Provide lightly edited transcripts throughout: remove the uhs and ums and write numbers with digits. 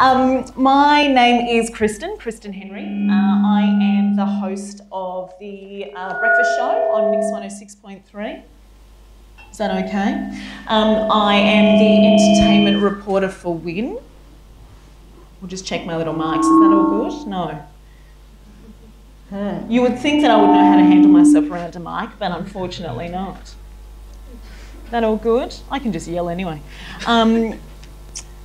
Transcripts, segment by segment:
My name is Kristen Henry. I am the host of the breakfast show on Mix 106.3. Is that okay? I am the entertainment reporter for Win. We'll just check my little mics. Is that all good? No. You would think that I would know how to handle myself around a mic, but unfortunately not. That all good? I can just yell anyway.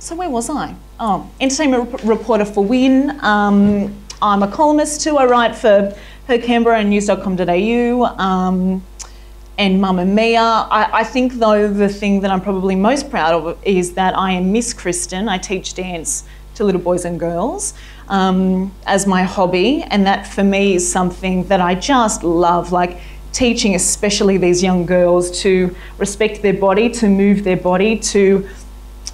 So where was I? Oh, entertainment reporter for Win. I'm a columnist too. I write for Canberra and news.com.au and Mum and Mia. I think though the thing that I'm probably most proud of is that I am Miss Kristen. I teach dance to little boys and girls as my hobby, and that for me is something that I just love, like teaching especially these young girls to respect their body, to move their body, to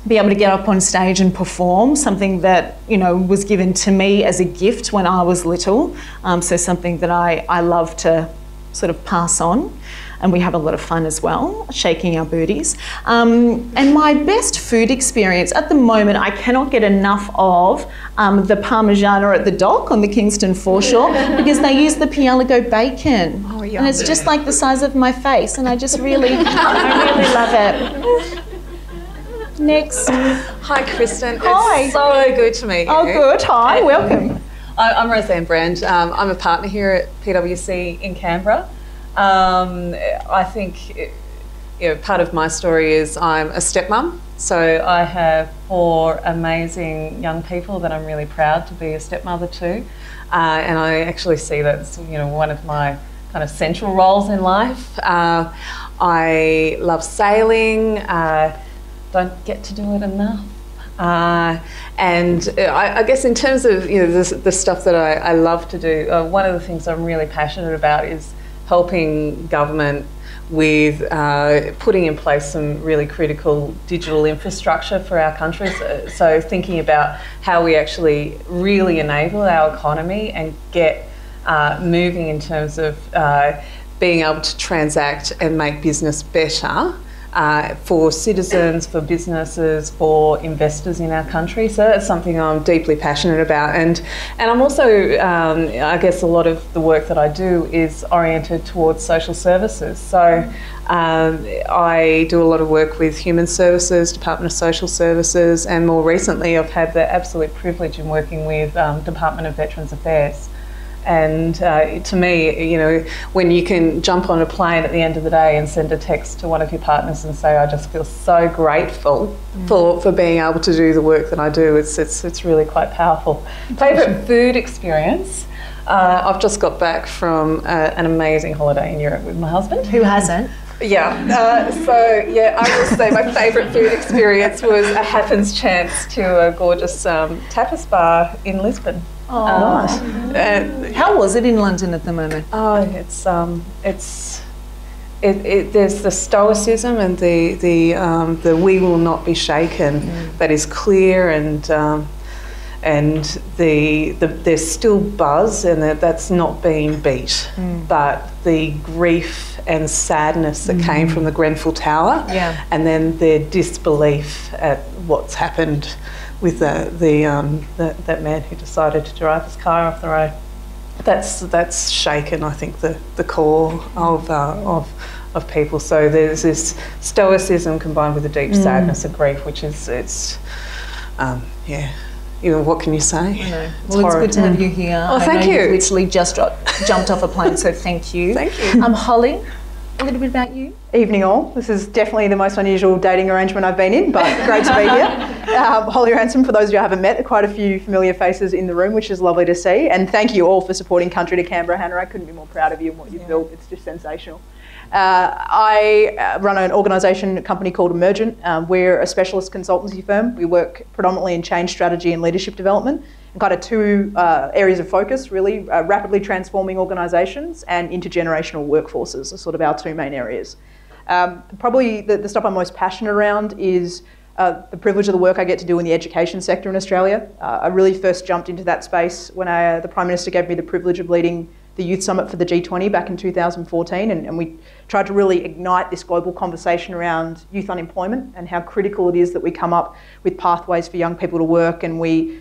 be able to get up on stage and perform, something that, you know, was given to me as a gift when I was little. So something that I love to sort of pass on. And we have a lot of fun as well, shaking our booties. And my best food experience, at the moment, I cannot get enough of the Parmigiana at the dock on the Kingston foreshore because they use the Pielago bacon. Oh, yeah. And it's just like the size of my face, and I just really, I really love it. Next. Hi, Kristen. Hi. It's so good to meet you. Oh, good. Hi, welcome. I'm Rosanne Brand. I'm a partner here at PwC in Canberra. I think, part of my story is I'm a stepmom. So I have 4 amazing young people that I'm really proud to be a stepmother to. And I actually see that as, one of my kind of central roles in life. I love sailing. Don't get to do it enough. And I guess in terms of the stuff that I love to do, one of the things I'm really passionate about is helping government with putting in place some really critical digital infrastructure for our country. So thinking about how we actually really enable our economy and get moving in terms of being able to transact and make business better for citizens, for businesses, for investors in our country. So that's something I'm deeply passionate about. And I'm also, I guess a lot of the work that I do is oriented towards social services. So I do a lot of work with Human Services, Department of Social Services, and more recently I've had the absolute privilege in working with Department of Veterans Affairs. And to me, when you can jump on a plane at the end of the day and send a text to one of your partners and say, I just feel so grateful for being able to do the work that I do, it's really quite powerful. Favourite food experience? I've just got back from an amazing holiday in Europe with my husband. Who hasn't? Yeah, I will say my favourite food experience was a happens chance to a gorgeous tapas bar in Lisbon. Oh, nice. How was it in London at the moment? Oh, there's the stoicism and the we will not be shaken that is clear, and there's still buzz, and that's not being beat, but the grief and sadness that came from the Grenfell Tower, and then their disbelief at what's happened with that man who decided to drive his car off the road. That's shaken, I think, the core of people. So there's this stoicism combined with a deep sadness and grief, which is what can you say? I know. Well, it's good to have you here. Oh, thank you. You literally just jumped off a plane, so thank you. Thank you. Holly, a little bit about you. Evening all. This is definitely the most unusual dating arrangement I've been in, but great to be here. Holly Ransom, for those of you who haven't met, quite a few familiar faces in the room, which is lovely to see. And thank you all for supporting Country to Canberra. Hannah, I couldn't be more proud of you and what you've built. It's just sensational. I run an organisation, a company called Emergent. We're a specialist consultancy firm. We work predominantly in change strategy and leadership development, and kind of 2 areas of focus, really, rapidly transforming organisations and intergenerational workforces are sort of our 2 main areas. Probably the stuff I'm most passionate around is the privilege of the work I get to do in the education sector in Australia. I really first jumped into that space when the Prime Minister gave me the privilege of leading the Youth Summit for the G20 back in 2014, and we tried to really ignite this global conversation around youth unemployment and how critical it is that we come up with pathways for young people to work, and we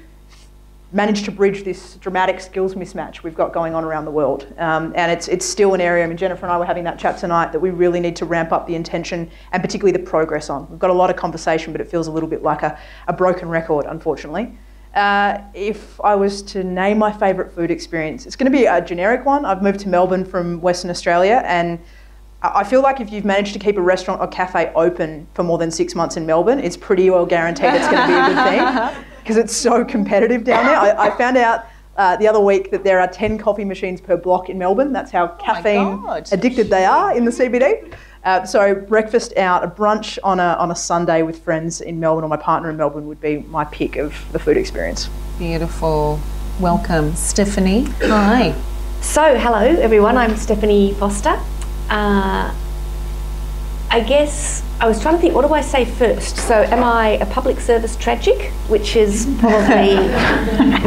managed to bridge this dramatic skills mismatch we've got going on around the world. And it's still an area, I mean, Jennifer and I were having that chat tonight, that we really need to ramp up the intention and particularly the progress on. We've got a lot of conversation, but it feels a little bit like a broken record, unfortunately. If I was to name my favourite food experience, it's going to be a generic one. I've moved to Melbourne from Western Australia, and I feel like if you've managed to keep a restaurant or cafe open for more than 6 months in Melbourne, it's pretty well guaranteed it's going to be a good thing, because it's so competitive down there. I found out the other week that there are 10 coffee machines per block in Melbourne. That's how caffeine addicted they are in the CBD. So breakfast out, a brunch on a Sunday with friends in Melbourne, or my partner in Melbourne, would be my pick of the food experience. Beautiful. Welcome. Stephanie. Hi. So, hello everyone, I'm Stephanie Foster. I guess I was trying to think, what do I say first? So am I a public service tragic, which is probably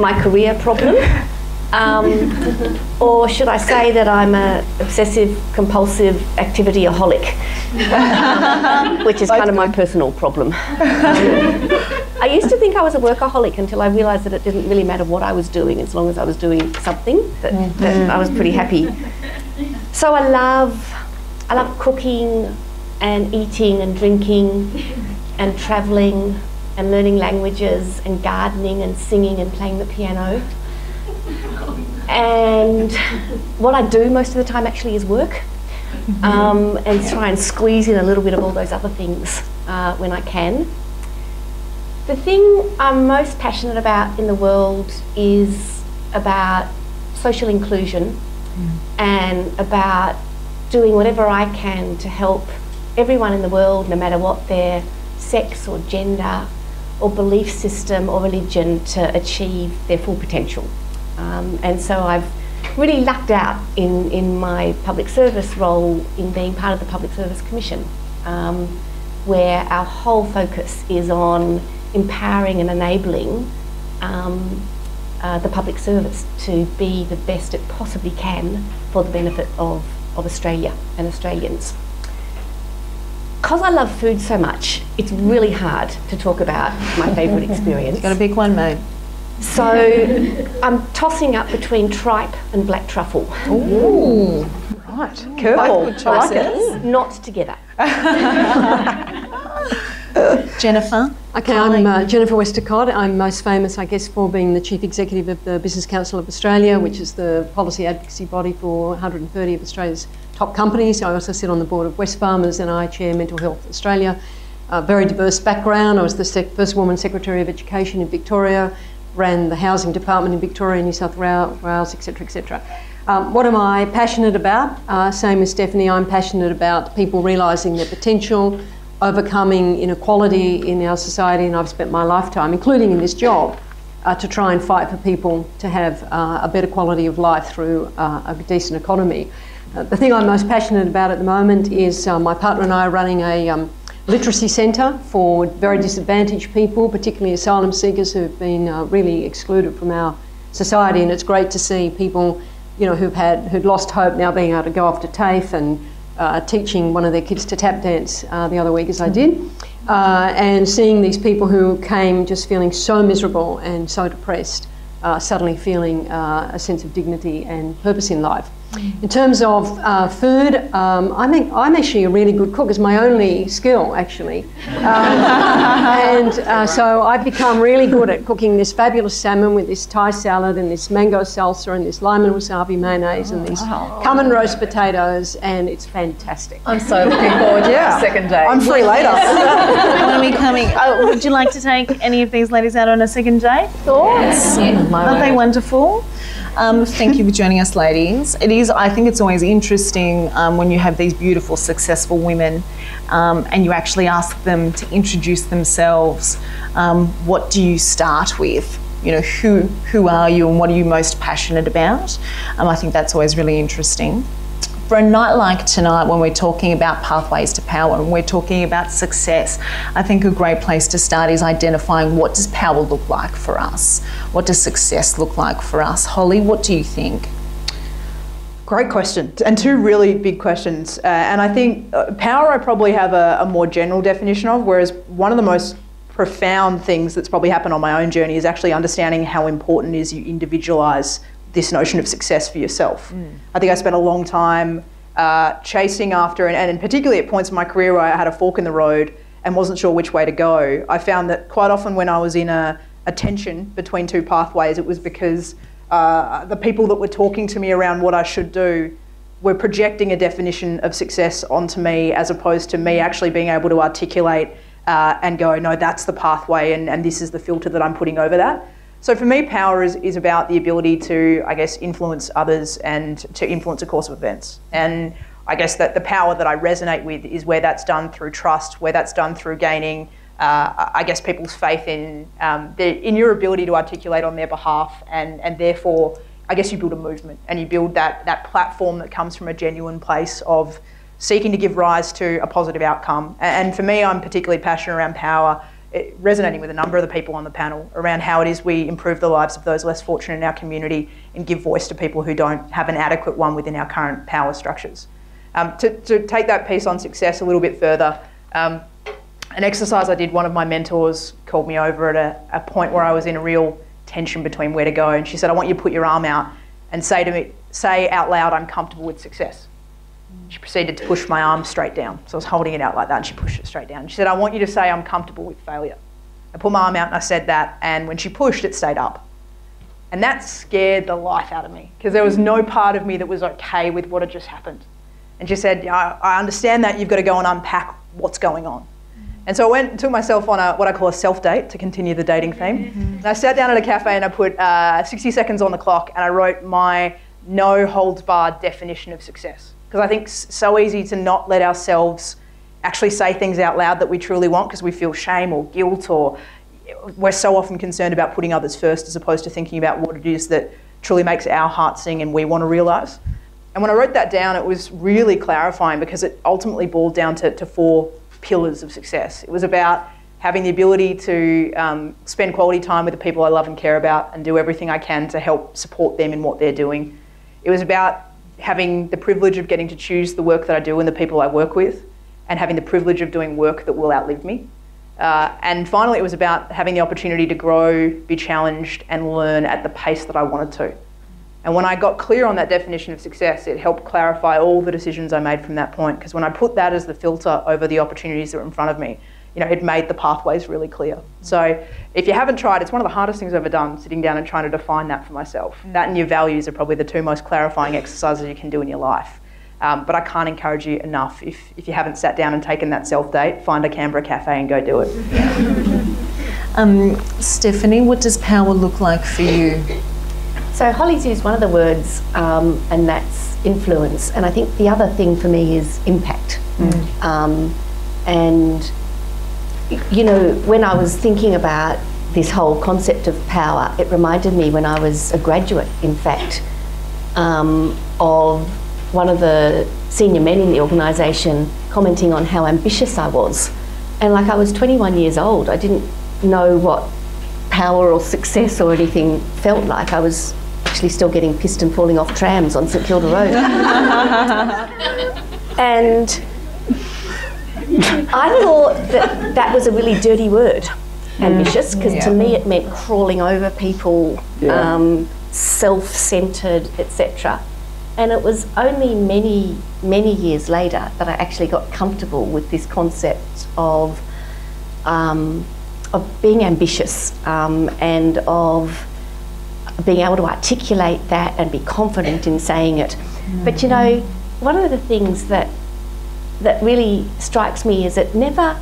my career problem? Or should I say that I'm an obsessive compulsive activity-aholic, which is kind of my personal problem. I used to think I was a workaholic until I realised that it didn't really matter what I was doing, as long as I was doing something, that I was pretty happy. So I love cooking and eating and drinking and travelling and learning languages and gardening and singing and playing the piano. And what I do most of the time actually is work, and try and squeeze in a little bit of all those other things when I can. The thing I'm most passionate about in the world is about social inclusion and about doing whatever I can to help everyone in the world, no matter what their sex or gender or belief system or religion, to achieve their full potential. And so I've really lucked out in my public service role in being part of the Public Service Commission, where our whole focus is on empowering and enabling the public service to be the best it possibly can for the benefit of Australia and Australians. Because I love food so much, it's really hard to talk about my favourite experience. Got to pick one, mate. So I'm tossing up between tripe and black truffle. Ooh, right. Cool. Good choices. Not together. Jennifer. Okay, I'm Jennifer Westacott. I'm most famous, I guess, for being the Chief Executive of the Business Council of Australia, which is the policy advocacy body for 130 of Australia's top companies. I also sit on the board of Wesfarmers, and I chair Mental Health Australia. Very diverse background. I was the first woman Secretary of Education in Victoria, ran the Housing Department in Victoria, New South Wales, etc., etc. What am I passionate about? Same as Stephanie, I'm passionate about people realising their potential, overcoming inequality in our society, and I've spent my lifetime, including in this job, to try and fight for people to have a better quality of life through a decent economy. The thing I'm most passionate about at the moment is my partner and I are running a literacy centre for very disadvantaged people, particularly asylum seekers who've been really excluded from our society, and it's great to see people, you know, who'd lost hope now being able to go off to TAFE, and teaching one of their kids to tap dance the other week, as I did, and seeing these people who came just feeling so miserable and so depressed, suddenly feeling a sense of dignity and purpose in life. In terms of food, I'm actually a really good cook. It's my only skill, actually. So I've become really good at cooking this fabulous salmon with this Thai salad and this mango salsa and this lime and wasabi mayonnaise and these common roast potatoes, and it's fantastic. I'm so looking forward to the second day. I'm free later. When are we coming? Oh, would you like to take any of these ladies out on a second date? Thoughts? Aren't they wonderful? Thank you for joining us, ladies. I think it's always interesting when you have these beautiful, successful women and you actually ask them to introduce themselves. What do you start with? You know, who are you and what are you most passionate about? I think that's always really interesting. For a night like tonight, when we're talking about pathways to power and we're talking about success, I think a great place to start is identifying what does power look like for us? What does success look like for us? Holly, what do you think? Great question, and two really big questions. And I think power I probably have a more general definition of, whereas one of the most profound things that's probably happened on my own journey is actually understanding how important it is you individualise this notion of success for yourself. I think I spent a long time chasing after, and particularly at points in my career where I had a fork in the road and wasn't sure which way to go. I found that quite often when I was in a tension between two pathways, it was because the people that were talking to me around what I should do were projecting a definition of success onto me, as opposed to me actually being able to articulate and go, no, that's the pathway, and this is the filter that I'm putting over that. So for me, power is about the ability to, I guess, influence others and to influence a course of events. And I guess that the power that I resonate with is where that's done through trust, where that's done through gaining, I guess, people's faith in your ability to articulate on their behalf, and therefore, I guess you build a movement and you build that platform that comes from a genuine place of seeking to give rise to a positive outcome. And for me, I'm particularly passionate around power, resonating with a number of the people on the panel around how it is we improve the lives of those less fortunate in our community and give voice to people who don't have an adequate one within our current power structures. To take that piece on success a little bit further, an exercise I did, one of my mentors called me over at a point where I was in a real tension between where to go, and she said, I want you to put your arm out and say out loud, I'm comfortable with success. She proceeded to push my arm straight down. So I was holding it out like that and she pushed it straight down. She said, I want you to say I'm comfortable with failure. I put my arm out and I said that, and when she pushed, it stayed up. And that scared the life out of me, because there was no part of me that was okay with what had just happened. And she said, I understand that, you've got to go and unpack what's going on. And so I went and took myself on what I call a self-date, to continue the dating theme. And I sat down at a cafe and I put 60 seconds on the clock and I wrote my no holds barred definition of success. Because I think it's so easy to not let ourselves actually say things out loud that we truly want because we feel shame or guilt, or we're so often concerned about putting others first as opposed to thinking about what it is that truly makes our heart sing and we want to realise. And when I wrote that down, it was really clarifying, because it ultimately boiled down to 4 pillars of success. It was about having the ability to spend quality time with the people I love and care about and do everything I can to help support them in what they're doing. It was about having the privilege of getting to choose the work that I do and the people I work with, and having the privilege of doing work that will outlive me. And finally, it was about having the opportunity to grow, be challenged, and learn at the pace that I wanted to. And when I got clear on that definition of success, it helped clarify all the decisions I made from that point, because when I put that as the filter over the opportunities that were in front of me, it made the pathways really clear. So if you haven't tried, it's one of the hardest things I've ever done, sitting down and trying to define that for myself. That and your values are probably the 2 most clarifying exercises you can do in your life. But I can't encourage you enough, if you haven't sat down and taken that self-date, find a Canberra cafe and go do it. Stephanie, what does power look like for you? So Holly's used one of the words, and that's influence. And I think the other thing for me is impact. And when I was thinking about this whole concept of power, it reminded me when I was a graduate, in fact, of one of the senior men in the organisation commenting on how ambitious I was. And like, I was 21 years old. I didn't know what power or success or anything felt like. I was actually still getting pissed and falling off trams on St Kilda Road. And I thought that was a really dirty word, ambitious, because to me it meant crawling over people, self-centred, etc. And it was only many, many years later that I actually got comfortable with this concept of being ambitious, and of being able to articulate that and be confident in saying it. But one of the things that really strikes me is it never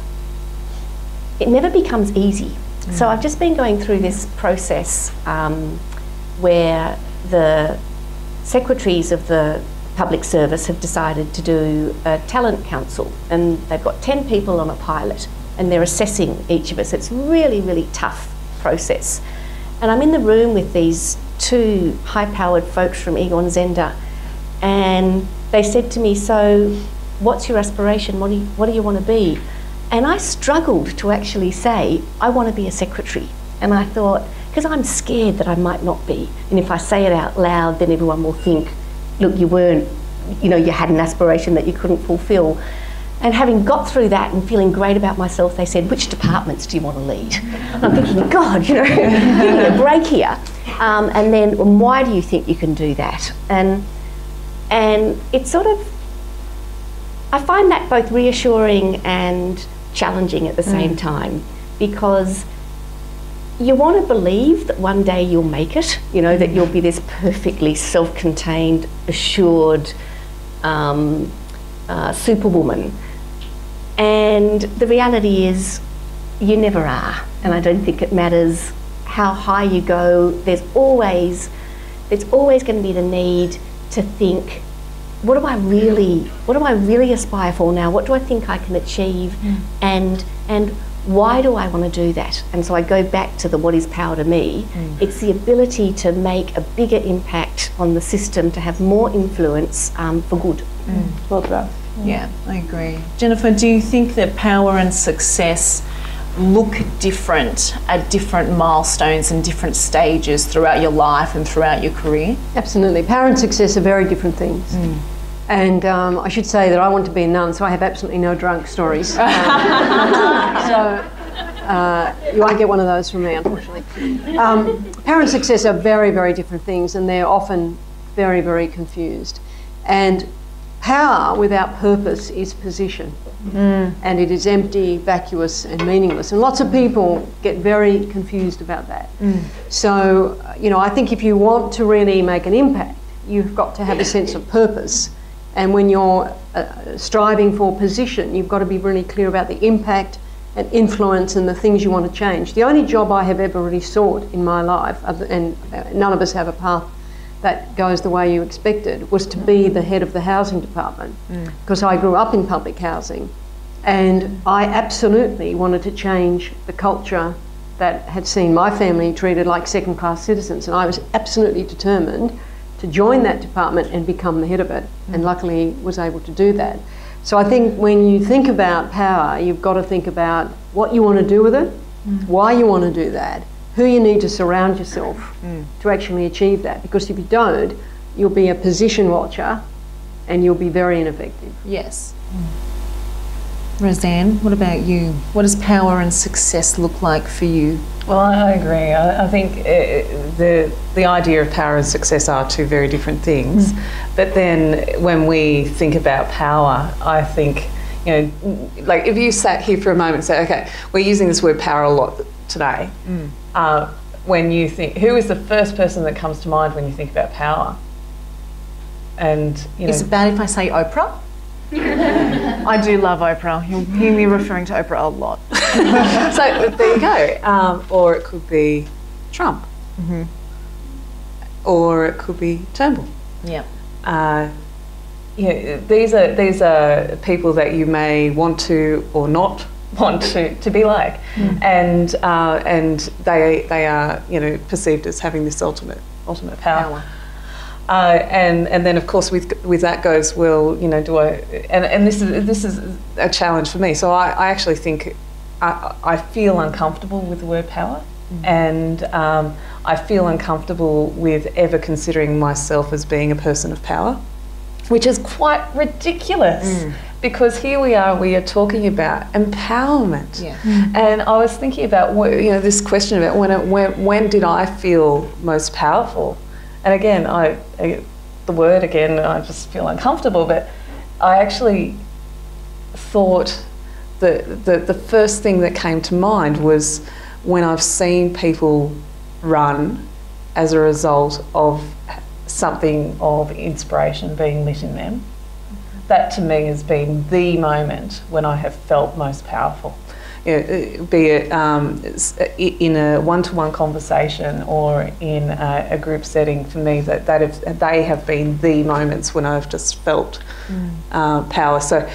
becomes easy. So I've just been going through this process where the secretaries of the public service have decided to do a talent council, and they've got 10 people on a pilot and they're assessing each of us. It's really, really tough process. And I'm in the room with these 2 high-powered folks from Egon Zehnder, and they said to me, so what's your aspiration? What do you want to be? And I struggled to actually say, I want to be a secretary. And I thought, because I'm scared that I might not be. And if I say it out loud, then everyone will think, look, you weren't, you know, you had an aspiration that you couldn't fulfil. And having got through that and feeling great about myself, they said, which departments do you want to lead? And I'm thinking, God, you know, give me a break here. And then, why do you think you can do that? And it's sort of, I find that both reassuring and challenging at the same time, because you want to believe that one day you'll make it, you know, that you'll be this perfectly self-contained, assured superwoman. And the reality is you never are. And I don't think it matters how high you go. There's always going to be the need to think, what do I really aspire for now? What do I think I can achieve? And why do I want to do that? And so I go back to the what is power to me. It's the ability to make a bigger impact on the system, to have more influence for good. Well done. Yeah, I agree. Jennifer, do you think that power and success look different at different milestones and different stages throughout your life and throughout your career? Absolutely. Power and success are very different things. And I should say that I want to be a nun, so I have absolutely no drunk stories. So you won't get one of those from me, unfortunately. Power and success are very, very different things, and they're often very, very confused. And power without purpose is position, and it is empty, vacuous and meaningless, and lots of people get very confused about that. So, you know, I think if you want to really make an impact, you've got to have a sense of purpose, and when you're striving for position, you've got to be really clear about the impact and influence and the things you want to change. The only job I have ever really sought in my life, and none of us have a path that goes the way you expected, was to be the head of the housing department, because I grew up in public housing, and I absolutely wanted to change the culture that had seen my family treated like second-class citizens, and I was absolutely determined to join that department and become the head of it, and luckily was able to do that. So I think when you think about power, you've got to think about what you want to do with it, why you want to do that, who you need to surround yourself to actually achieve that. Because if you don't, you'll be a position watcher and you'll be very ineffective. Yes. Rosanne, what about you? What does power and success look like for you? Well, I agree. I think the idea of power and success are two very different things. But then when we think about power, I think, you know, like if you sat here for a moment and say, okay, we're using this word power a lot today. When you think, who is the first person that comes to mind when you think about power? And, you know, Is it bad if I say Oprah? I do love Oprah. You'll hear me referring to Oprah a lot. so there you go. Or it could be Trump. Or it could be Turnbull. Yeah. Yeah, these are people that you may want to or not want to be like, and they are, you know, perceived as having this ultimate power. And then of course with that goes, well, you know, do I, and this is a challenge for me. So I actually think I feel uncomfortable with the word power, and I feel uncomfortable with ever considering myself as being a person of power, which is quite ridiculous. Because here we are talking about empowerment. Yeah. And I was thinking about, you know, this question about when did I feel most powerful? And again, the word again, I just feel uncomfortable, but I actually thought that the first thing that came to mind was when I've seen people run as a result of something of inspiration being lit in them. That to me has been the moment when I have felt most powerful. You know, be it in a one-to-one conversation or in a group setting, for me they have been the moments when I've just felt power. So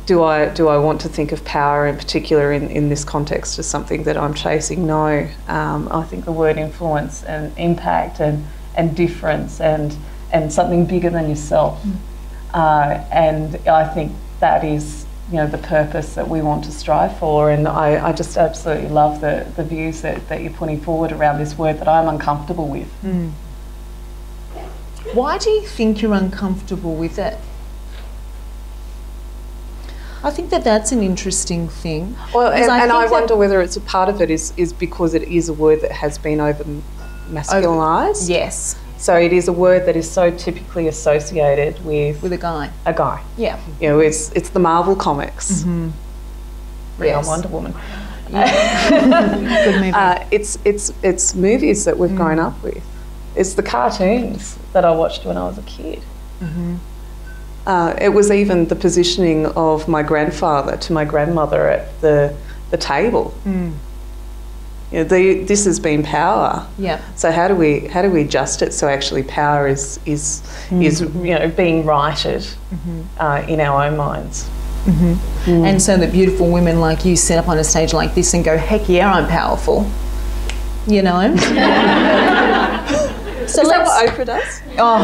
do I want to think of power in particular in this context as something that I'm chasing? No. I think the word influence and impact and difference and something bigger than yourself. And I think that is, you know, the purpose that we want to strive for. And I just absolutely love the views that you're putting forward around this word that I'm uncomfortable with. Why do you think you're uncomfortable with it? I think that that's an interesting thing. Well, and I think wonder whether it's a part of it is because it is a word that has been over masculinised. Yes. So it is a word that is so typically associated with With a guy. a guy. Yeah. You know, it's the Marvel comics. Mm-hmm. Yeah, Yes. Wonder Woman. Good movie. It's movies that we've grown up with. It's the cartoons that I watched when I was a kid. Mm-hmm. It was even the positioning of my grandfather to my grandmother at the table. Mm. You know, this has been power. Yeah. So how do we adjust it so actually power is being righted in our own minds. Mm-hmm. And so that beautiful women like you sit up on a stage like this and go, heck yeah, I'm powerful. You know? So is that what Oprah does? Oh,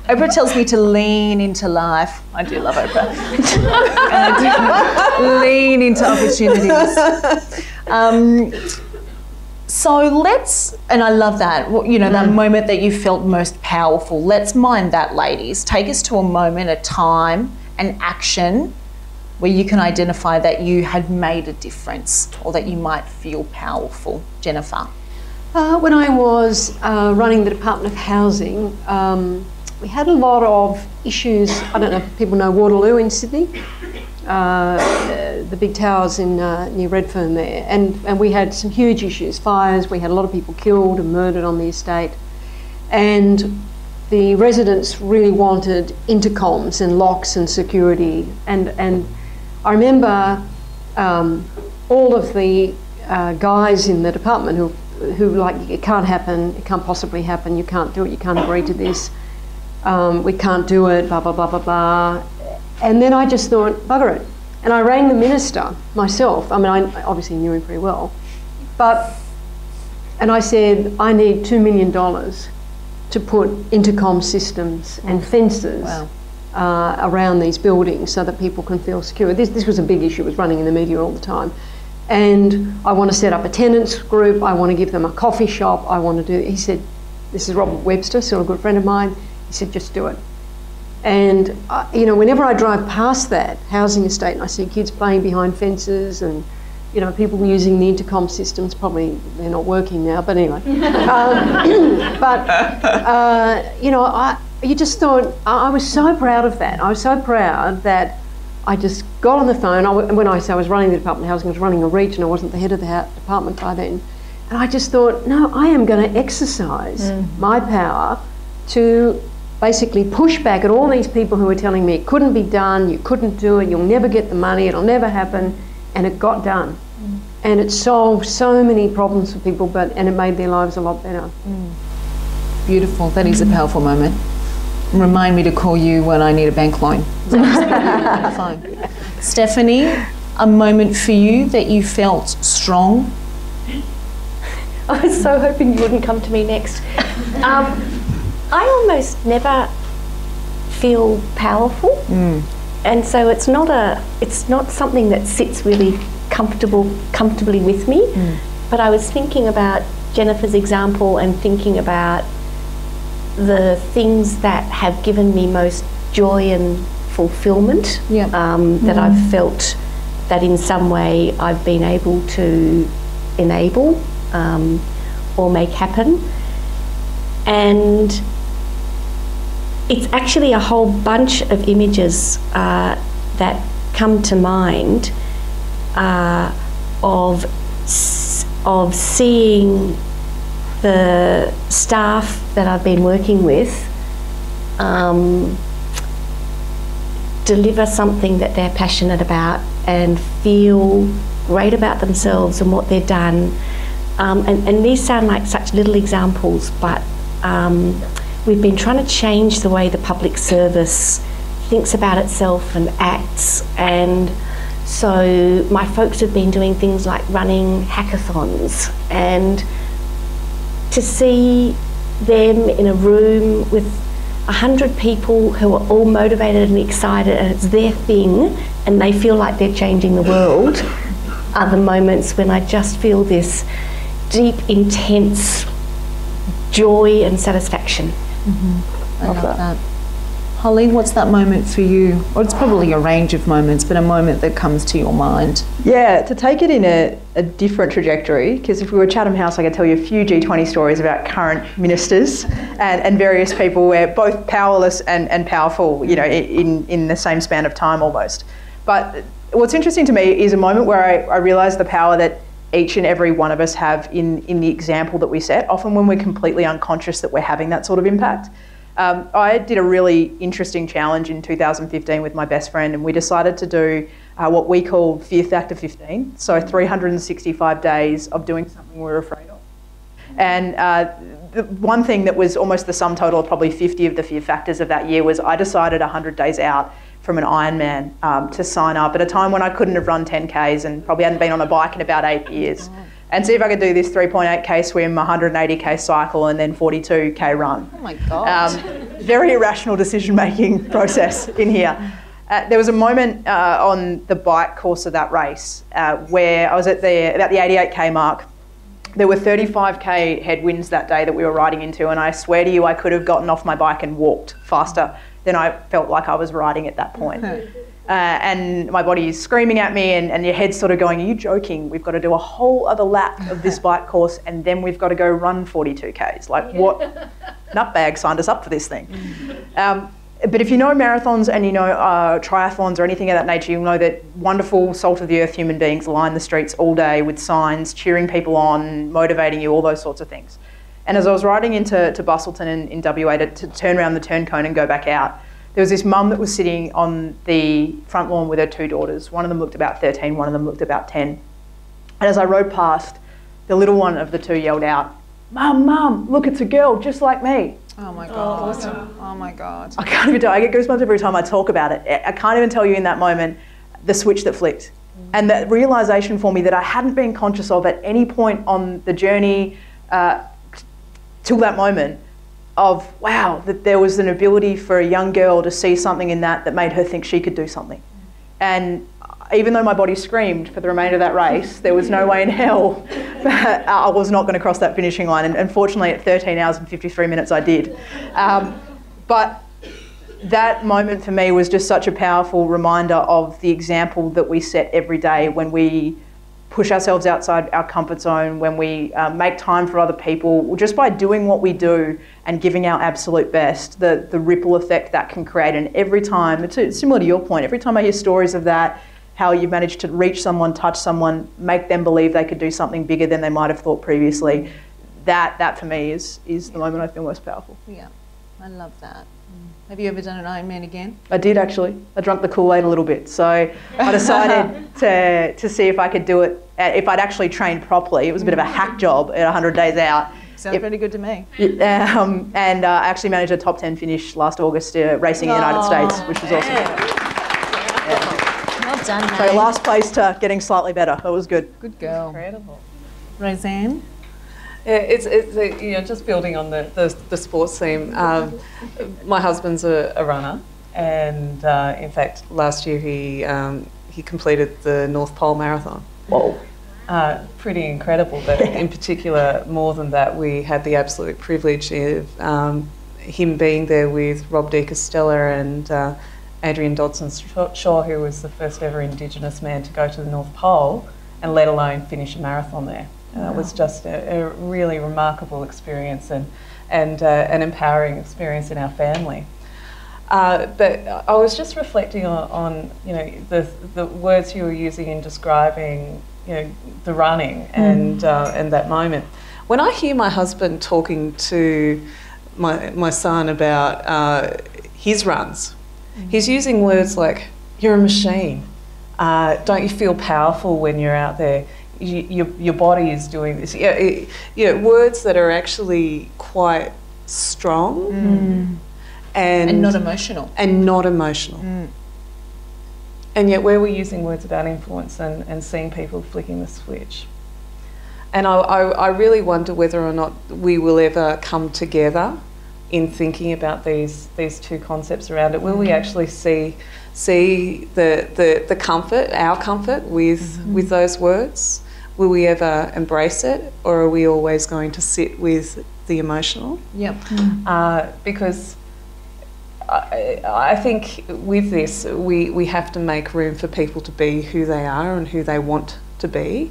Oprah tells me to lean into life. I do love Oprah. And I do lean into opportunities. So let's, and I love that, you know, that moment that you felt most powerful. Let's mind that, ladies. Take us to a moment, a time, an action where you can identify that you had made a difference or that you might feel powerful. Jennifer. When I was running the Department of Housing, we had a lot of issues. I don't know if people know Waterloo in Sydney, the big towers in near Redfern there, and we had some huge issues, fires. We had a lot of people killed and murdered on the estate, and the residents really wanted intercoms and locks and security. And I remember all of the guys in the department who like, it can't happen, it can't possibly happen, you can't do it, you can't agree to this, we can't do it, blah, blah, blah, blah, blah. And then I just thought, bugger it. And I rang the minister myself. I mean, I obviously knew him pretty well. And I said, I need $2 million to put intercom systems and fences around these buildings so that people can feel secure. This was a big issue, it was running in the media all the time. And I want to set up a tenants group, I want to give them a coffee shop, I want to do, he said, this is Robert Webster, still a good friend of mine, he said, just do it. And, you know, whenever I drive past that housing estate and I see kids playing behind fences and, you know, people using the intercom systems, probably they're not working now, but anyway. You know, you just thought, I was so proud of that. I was so proud that I just got on the phone. When I say I was running the Department of Housing, I was running a region, I wasn't the head of the department by then. And I just thought, no, I am going to exercise my power to basically push back at all these people who were telling me it couldn't be done, you couldn't do it, you'll never get the money, it'll never happen. And it got done. And it solved so many problems for people, and it made their lives a lot better. Beautiful. That is a powerful moment. Remind me to call you when I need a bank loan. Fine. Stephanie, a moment for you that you felt strong? I was so hoping you wouldn't come to me next. I almost never feel powerful, and so it's not something that sits really comfortably with me. But I was thinking about Jennifer's example and thinking about the things that have given me most joy and fulfilment, that I've felt that in some way I've been able to enable or make happen. And it's actually a whole bunch of images that come to mind of seeing the staff that I've been working with deliver something that they're passionate about and feel great about themselves and what they've done. And these sound like such little examples, but we've been trying to change the way the public service thinks about itself and acts. And so my folks have been doing things like running hackathons, and to see them in a room with 100 people who are all motivated and excited and it's their thing and they feel like they're changing the world are the moments when I just feel this deep, intense joy and satisfaction. I love that. Holly, what's that moment for you? Or it's probably a range of moments, but a moment that comes to your mind. Yeah, to take it in a different trajectory, because if we were Chatham House, I could tell you a few G20 stories about current ministers and various people where both powerless and powerful, you know, in the same span of time almost. But what's interesting to me is a moment where I realised the power that each and every one of us have in the example that we set, often when we're completely unconscious that we're having that sort of impact. I did a really interesting challenge in 2015 with my best friend, and we decided to do what we called Fear Factor 15, so 365 days of doing something we were afraid of. And the one thing that was almost the sum total of probably 50 of the fear factors of that year was I decided 100 days out from an Ironman to sign up at a time when I couldn't have run 10Ks and probably hadn't been on a bike in about 8 years. And see if I could do this 3.8K swim, 180K cycle, and then 42K run. Oh my God. Very irrational decision-making process in here. There was a moment on the bike course of that race where I was at about the 88K mark. There were 35K headwinds that day that we were riding into, and I swear to you, I could have gotten off my bike and walked faster than I felt like I was riding at that point. And my body is screaming at me, and your head's sort of going, are you joking? We've got to do a whole other lap of this bike course, and then we've got to go run 42Ks. Like, what nutbag signed us up for this thing? But if you know marathons and you know triathlons or anything of that nature, you'll know that wonderful salt-of-the-earth human beings line the streets all day with signs, cheering people on, motivating you, all those sorts of things. And as I was riding into Bustleton in WA to turn around the turn cone and go back out, there was this mum that was sitting on the front lawn with her two daughters. One of them looked about 13, one of them looked about 10. And as I rode past, the little one of the two yelled out, "Mum, Mum, look, it's a girl just like me." Oh my God. Oh my God. I can't even tell. I get goosebumps every time I talk about it. I can't even tell you in that moment the switch that flicked. And that realisation for me that I hadn't been conscious of at any point on the journey till that moment, of wow, that there was an ability for a young girl to see something in that made her think she could do something. And even though my body screamed for the remainder of that race, there was no way in hell that I was not going to cross that finishing line. And unfortunately, at 13 hours and 53 minutes, I did. But that moment for me was just such a powerful reminder of the example that we set every day when we push ourselves outside our comfort zone, when we make time for other people, just by doing what we do and giving our absolute best, the ripple effect that can create. And every time, it's similar to your point, every time I hear stories of that, how you've managed to reach someone, touch someone, make them believe they could do something bigger than they might have thought previously, that for me is the moment I feel most powerful. Yeah, I love that. Have you ever done an Ironman again? I did actually. I drank the Kool-Aid a little bit. So I decided to see if I could do it, if I'd actually trained properly. It was a bit of a hack job at 100 days out. Sounds pretty good to me. And I actually managed a top 10 finish last August racing in the United States, which was awesome. Yeah. Well done, mate. So last place to getting slightly better. That was good. Good girl. Incredible. Rosanne? Yeah, it's you know, just building on the sports theme. My husband's a runner, and in fact, last year he completed the North Pole Marathon. Whoa! Pretty incredible. But in particular, more than that, we had the absolute privilege of him being there with Rob de Castella and Adrian Dodson-Shaw, who was the first ever Indigenous man to go to the North Pole, and let alone finish a marathon there. It was just a really remarkable experience and an empowering experience in our family. But I was just reflecting on you know the words you were using in describing the running and that moment. When I hear my husband talking to my son about his runs, he's using words like "you're a machine." Don't you feel powerful when you're out there? Your body is doing this. Words that are actually quite strong and not emotional. And not emotional. And yet where we're using words about influence and seeing people flicking the switch. And I really wonder whether or not we will ever come together in thinking about these two concepts around it. Will we actually see the comfort, our comfort with those words? Will we ever embrace it, or are we always going to sit with the emotional. Yep. Because I think with this, we have to make room for people to be who they are and who they want to be,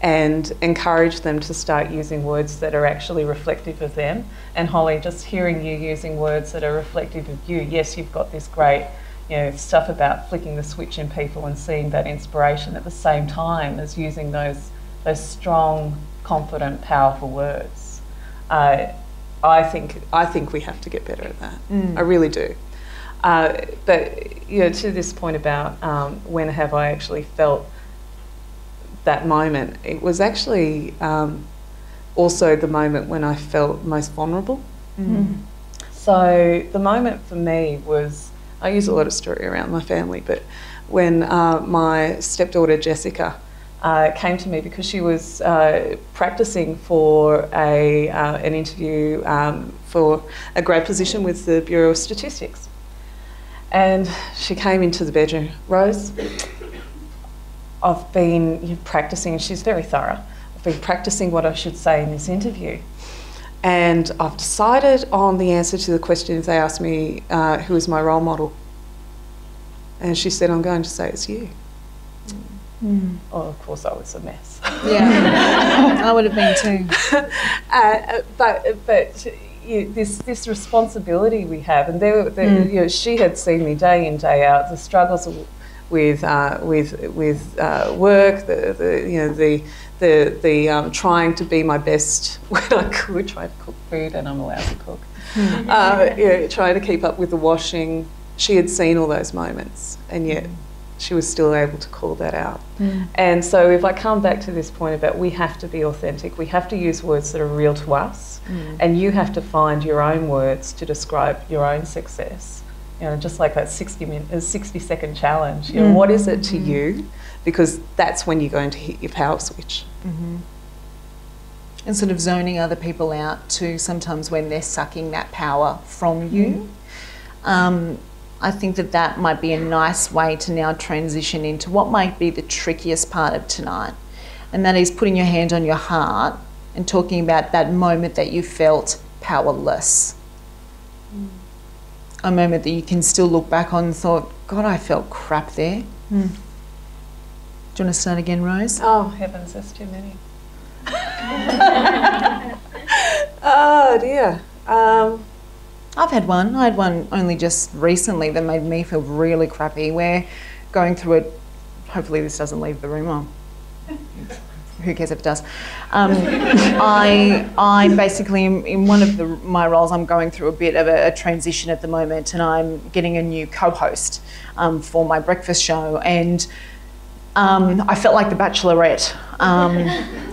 and encourage them to start using words that are actually reflective of them. And Holly, just hearing you using words that are reflective of you, yes, you've got this great, you know, stuff about flicking the switch in people and seeing that inspiration at the same time as using those strong, confident, powerful words. I think we have to get better at that. I really do. But you know, to this point about when have I actually felt that moment, it was actually also the moment when I felt most vulnerable. So the moment for me was, I use a lot of story around my family, but when my stepdaughter Jessica came to me because she was practicing for an interview for a grad position with the Bureau of Statistics. And she came into the bedroom, Rose, I've been practicing, and she's very thorough, I've been practicing what I should say in this interview. And I've decided on the answer to the question if they ask me who is my role model. And she said, I'm going to say it's you. Oh, of course, I was a mess. Yeah, I would have been too. But this responsibility we have, and you know, she had seen me day in, day out, the struggles with work, the trying to be my best when I could, try to cook food, and I'm allowed to cook. Trying to keep up with the washing. She had seen all those moments, and yet she was still able to call that out. And so if I come back to this point about we have to be authentic, we have to use words that are real to us, and you have to find your own words to describe your own success. You know, just like that 60-second challenge. You know, what is it to you? Because that's when you're going to hit your power switch. And sort of zoning other people out too, sometimes when they're sucking that power from you. I think that might be a nice way to now transition into what might be the trickiest part of tonight. And that is putting your hand on your heart and talking about that moment that you felt powerless. A moment that you can still look back on and thought, God, I felt crap there. Do you want to start again, Rose? Oh, heavens, there's too many. Oh, dear. I've had one. I had one only just recently that made me feel really crappy. We're going through it. Hopefully this doesn't leave the room on. Who cares if it does? I basically, in one of my roles, I'm going through a bit of a transition at the moment, and I'm getting a new co-host for my breakfast show, and I felt like the Bachelorette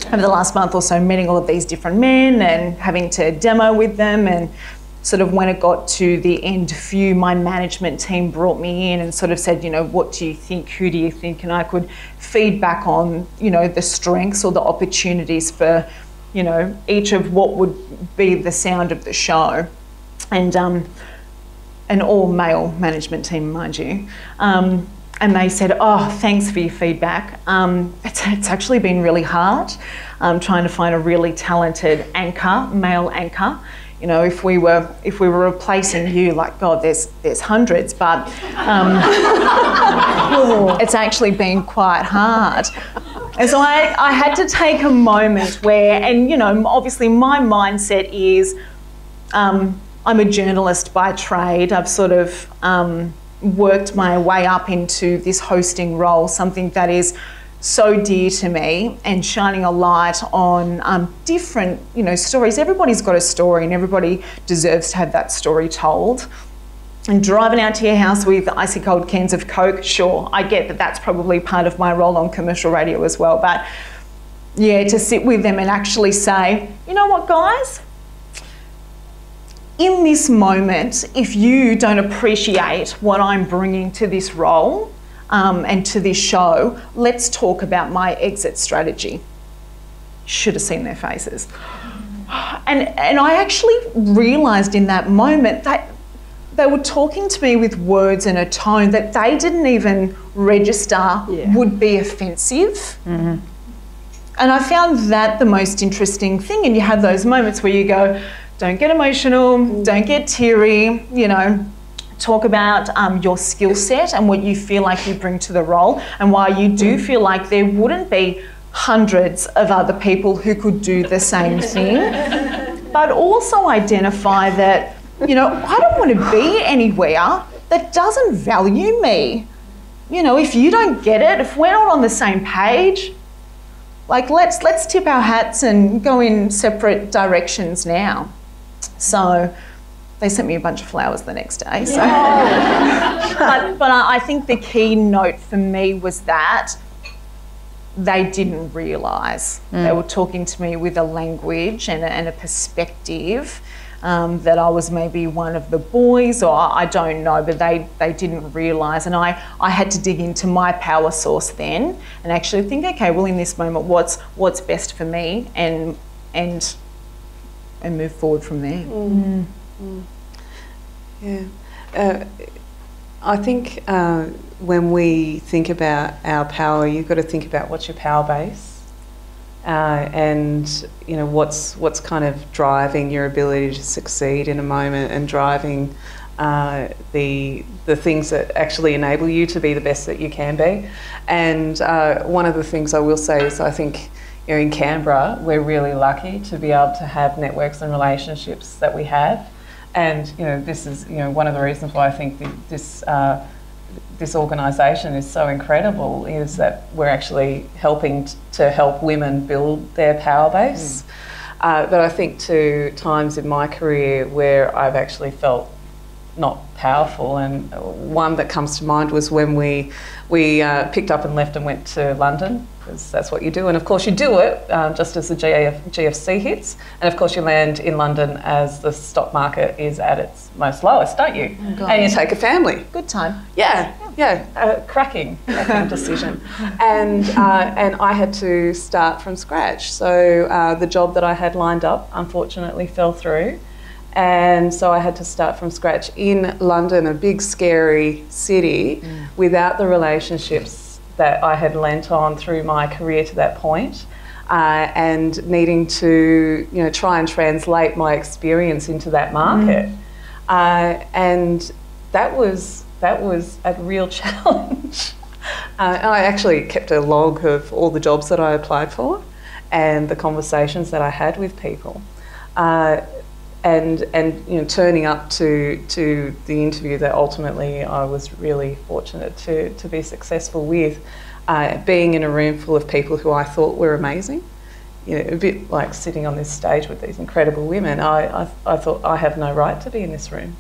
over the last month or so, meeting all of these different men and having to demo with them, and sort of when it got to the end few, my management team brought me in and sort of said, you know, what do you think, who do you think? And I could feed back on, you know, the strengths or the opportunities for, you know, each of what would be the sound of the show. And an all-male management team, mind you. And they said, oh, thanks for your feedback. It's actually been really hard trying to find a really talented anchor, male anchor. You know, if we were replacing you, like, God, there's hundreds, but it's actually been quite hard. And so I had to take a moment where, and you know, obviously my mindset is, I'm a journalist by trade. I've sort of worked my way up into this hosting role, something that is so dear to me, and shining a light on different, you know, stories. Everybody's got a story, and everybody deserves to have that story told. And driving out to your house with icy cold cans of Coke, sure, I get that that's probably part of my role on commercial radio as well. But yeah, to sit with them and actually say, you know what, guys? In this moment, if you don't appreciate what I'm bringing to this role, and to this show, let's talk about my exit strategy. Should have seen their faces. And I actually realised in that moment that they were talking to me with words and a tone that they didn't even register would be offensive. And I found that the most interesting thing. And you have those moments where you go, don't get emotional, don't get teary, you know, talk about your skill set and what you feel like you bring to the role and why you do feel like there wouldn't be hundreds of other people who could do the same thing. But also identify that, you know, I don't want to be anywhere that doesn't value me. You know, if you don't get it, if we're not on the same page, like let's tip our hats and go in separate directions now. So they sent me a bunch of flowers the next day. So. but I think the key note for me was that they didn't realise. They were talking to me with a language and a perspective that I was maybe one of the boys, or I don't know, but they didn't realise. And I had to dig into my power source then and actually think, okay, well, in this moment, what's best for me, and move forward from there. Yeah. I think when we think about our power, you've got to think about what's your power base, and you know what's kind of driving your ability to succeed in a moment, and driving the things that actually enable you to be the best that you can be. And one of the things I will say is, I think, you know, in Canberra, we're really lucky to be able to have networks and relationships that we have. And, you know, this is, you know, one of the reasons why I think this organisation is so incredible, is that we're actually helping to help women build their power base. But I think to times in my career where I've actually felt not powerful, and one that comes to mind was when we picked up and left and went to London, because that's what you do. And of course you do it just as the GFC hits, and of course you land in London as the stock market is at its most lowest, don't you? Oh, and you take a family. Good time. Yeah, cracking decision. And I had to start from scratch. So the job that I had lined up unfortunately fell through. And so I had to start from scratch in London, a big, scary city, without the relationships that I had lent on through my career to that point, and needing to, you know, try and translate my experience into that market. And that was a real challenge. And I actually kept a log of all the jobs that I applied for and the conversations that I had with people. And you know, turning up to the interview that ultimately I was really fortunate to be successful with, being in a room full of people who I thought were amazing, you know, a bit like sitting on this stage with these incredible women. I thought, I have no right to be in this room.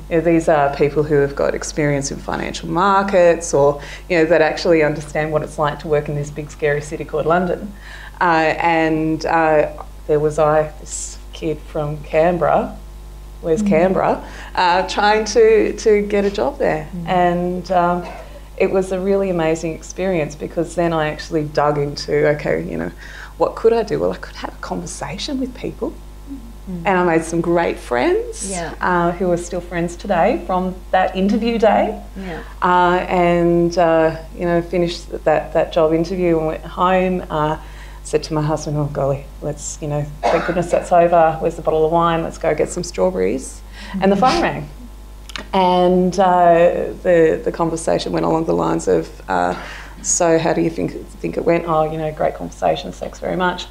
You know, these are people who have got experience in financial markets, or, you know, that actually understand what it's like to work in this big scary city called London. There was this kid from Canberra, where's Canberra, trying to get a job there. And it was a really amazing experience, because then I actually dug into, okay, you know, what could I do? Well, I could have a conversation with people. And I made some great friends who are still friends today from that interview day. You know, finished that job interview and went home. Said to my husband, oh golly, let's, you know, thank goodness that's over. Where's the bottle of wine? Let's go get some strawberries. And the phone rang. And the conversation went along the lines of, so how do you think it went? Oh, you know, great conversation, thanks very much.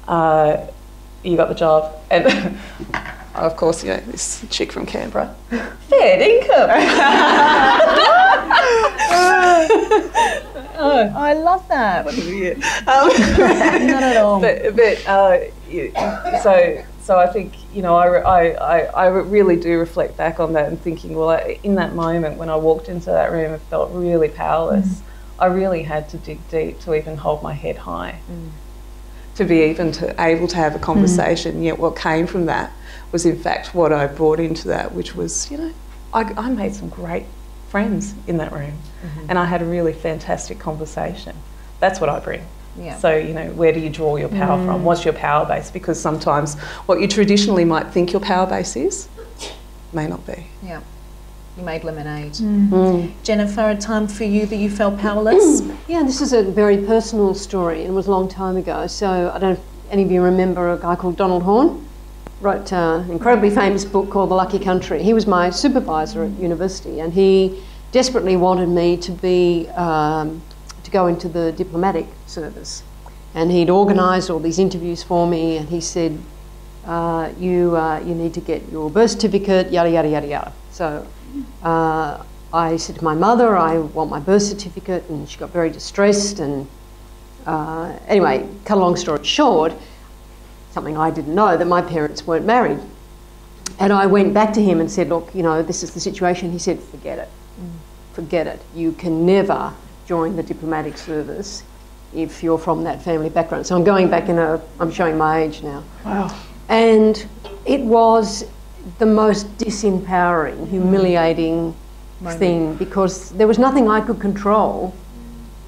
You got the job. And of course, you know, this chick from Canberra, fair income. Oh, I love that. Not at all. So I think, you know, I really do reflect back on that and thinking, well, in that moment when I walked into that room and felt really powerless, I really had to dig deep to even hold my head high, to be able to have a conversation. Yet what came from that was in fact what I brought into that, which was, you know, I made some great friends in that room, and I had a really fantastic conversation. That's what I bring. So, you know, where do you draw your power from? What's your power base? Because sometimes what you traditionally might think your power base is, may not be. Yeah. You made lemonade. Jennifer, a time for you that you felt powerless? Yeah, this is a very personal story, and it was a long time ago. So I don't know if any of you remember a guy called Donald Horne. wrote an incredibly famous book called The Lucky Country. He was my supervisor at university, and he desperately wanted me to be to go into the diplomatic service. And he'd organised all these interviews for me, and he said, you need to get your birth certificate, yada, yada, yada, yada. So I said to my mother, I want my birth certificate, and she got very distressed. And anyway, cut a long story short, something I didn't know, that my parents weren't married. And I went back to him and said, look, you know, this is the situation. He said, forget it. Forget it. You can never join the diplomatic service if you're from that family background. So I'm going back I'm showing my age now. Wow. And it was the most disempowering, humiliating thing, because there was nothing I could control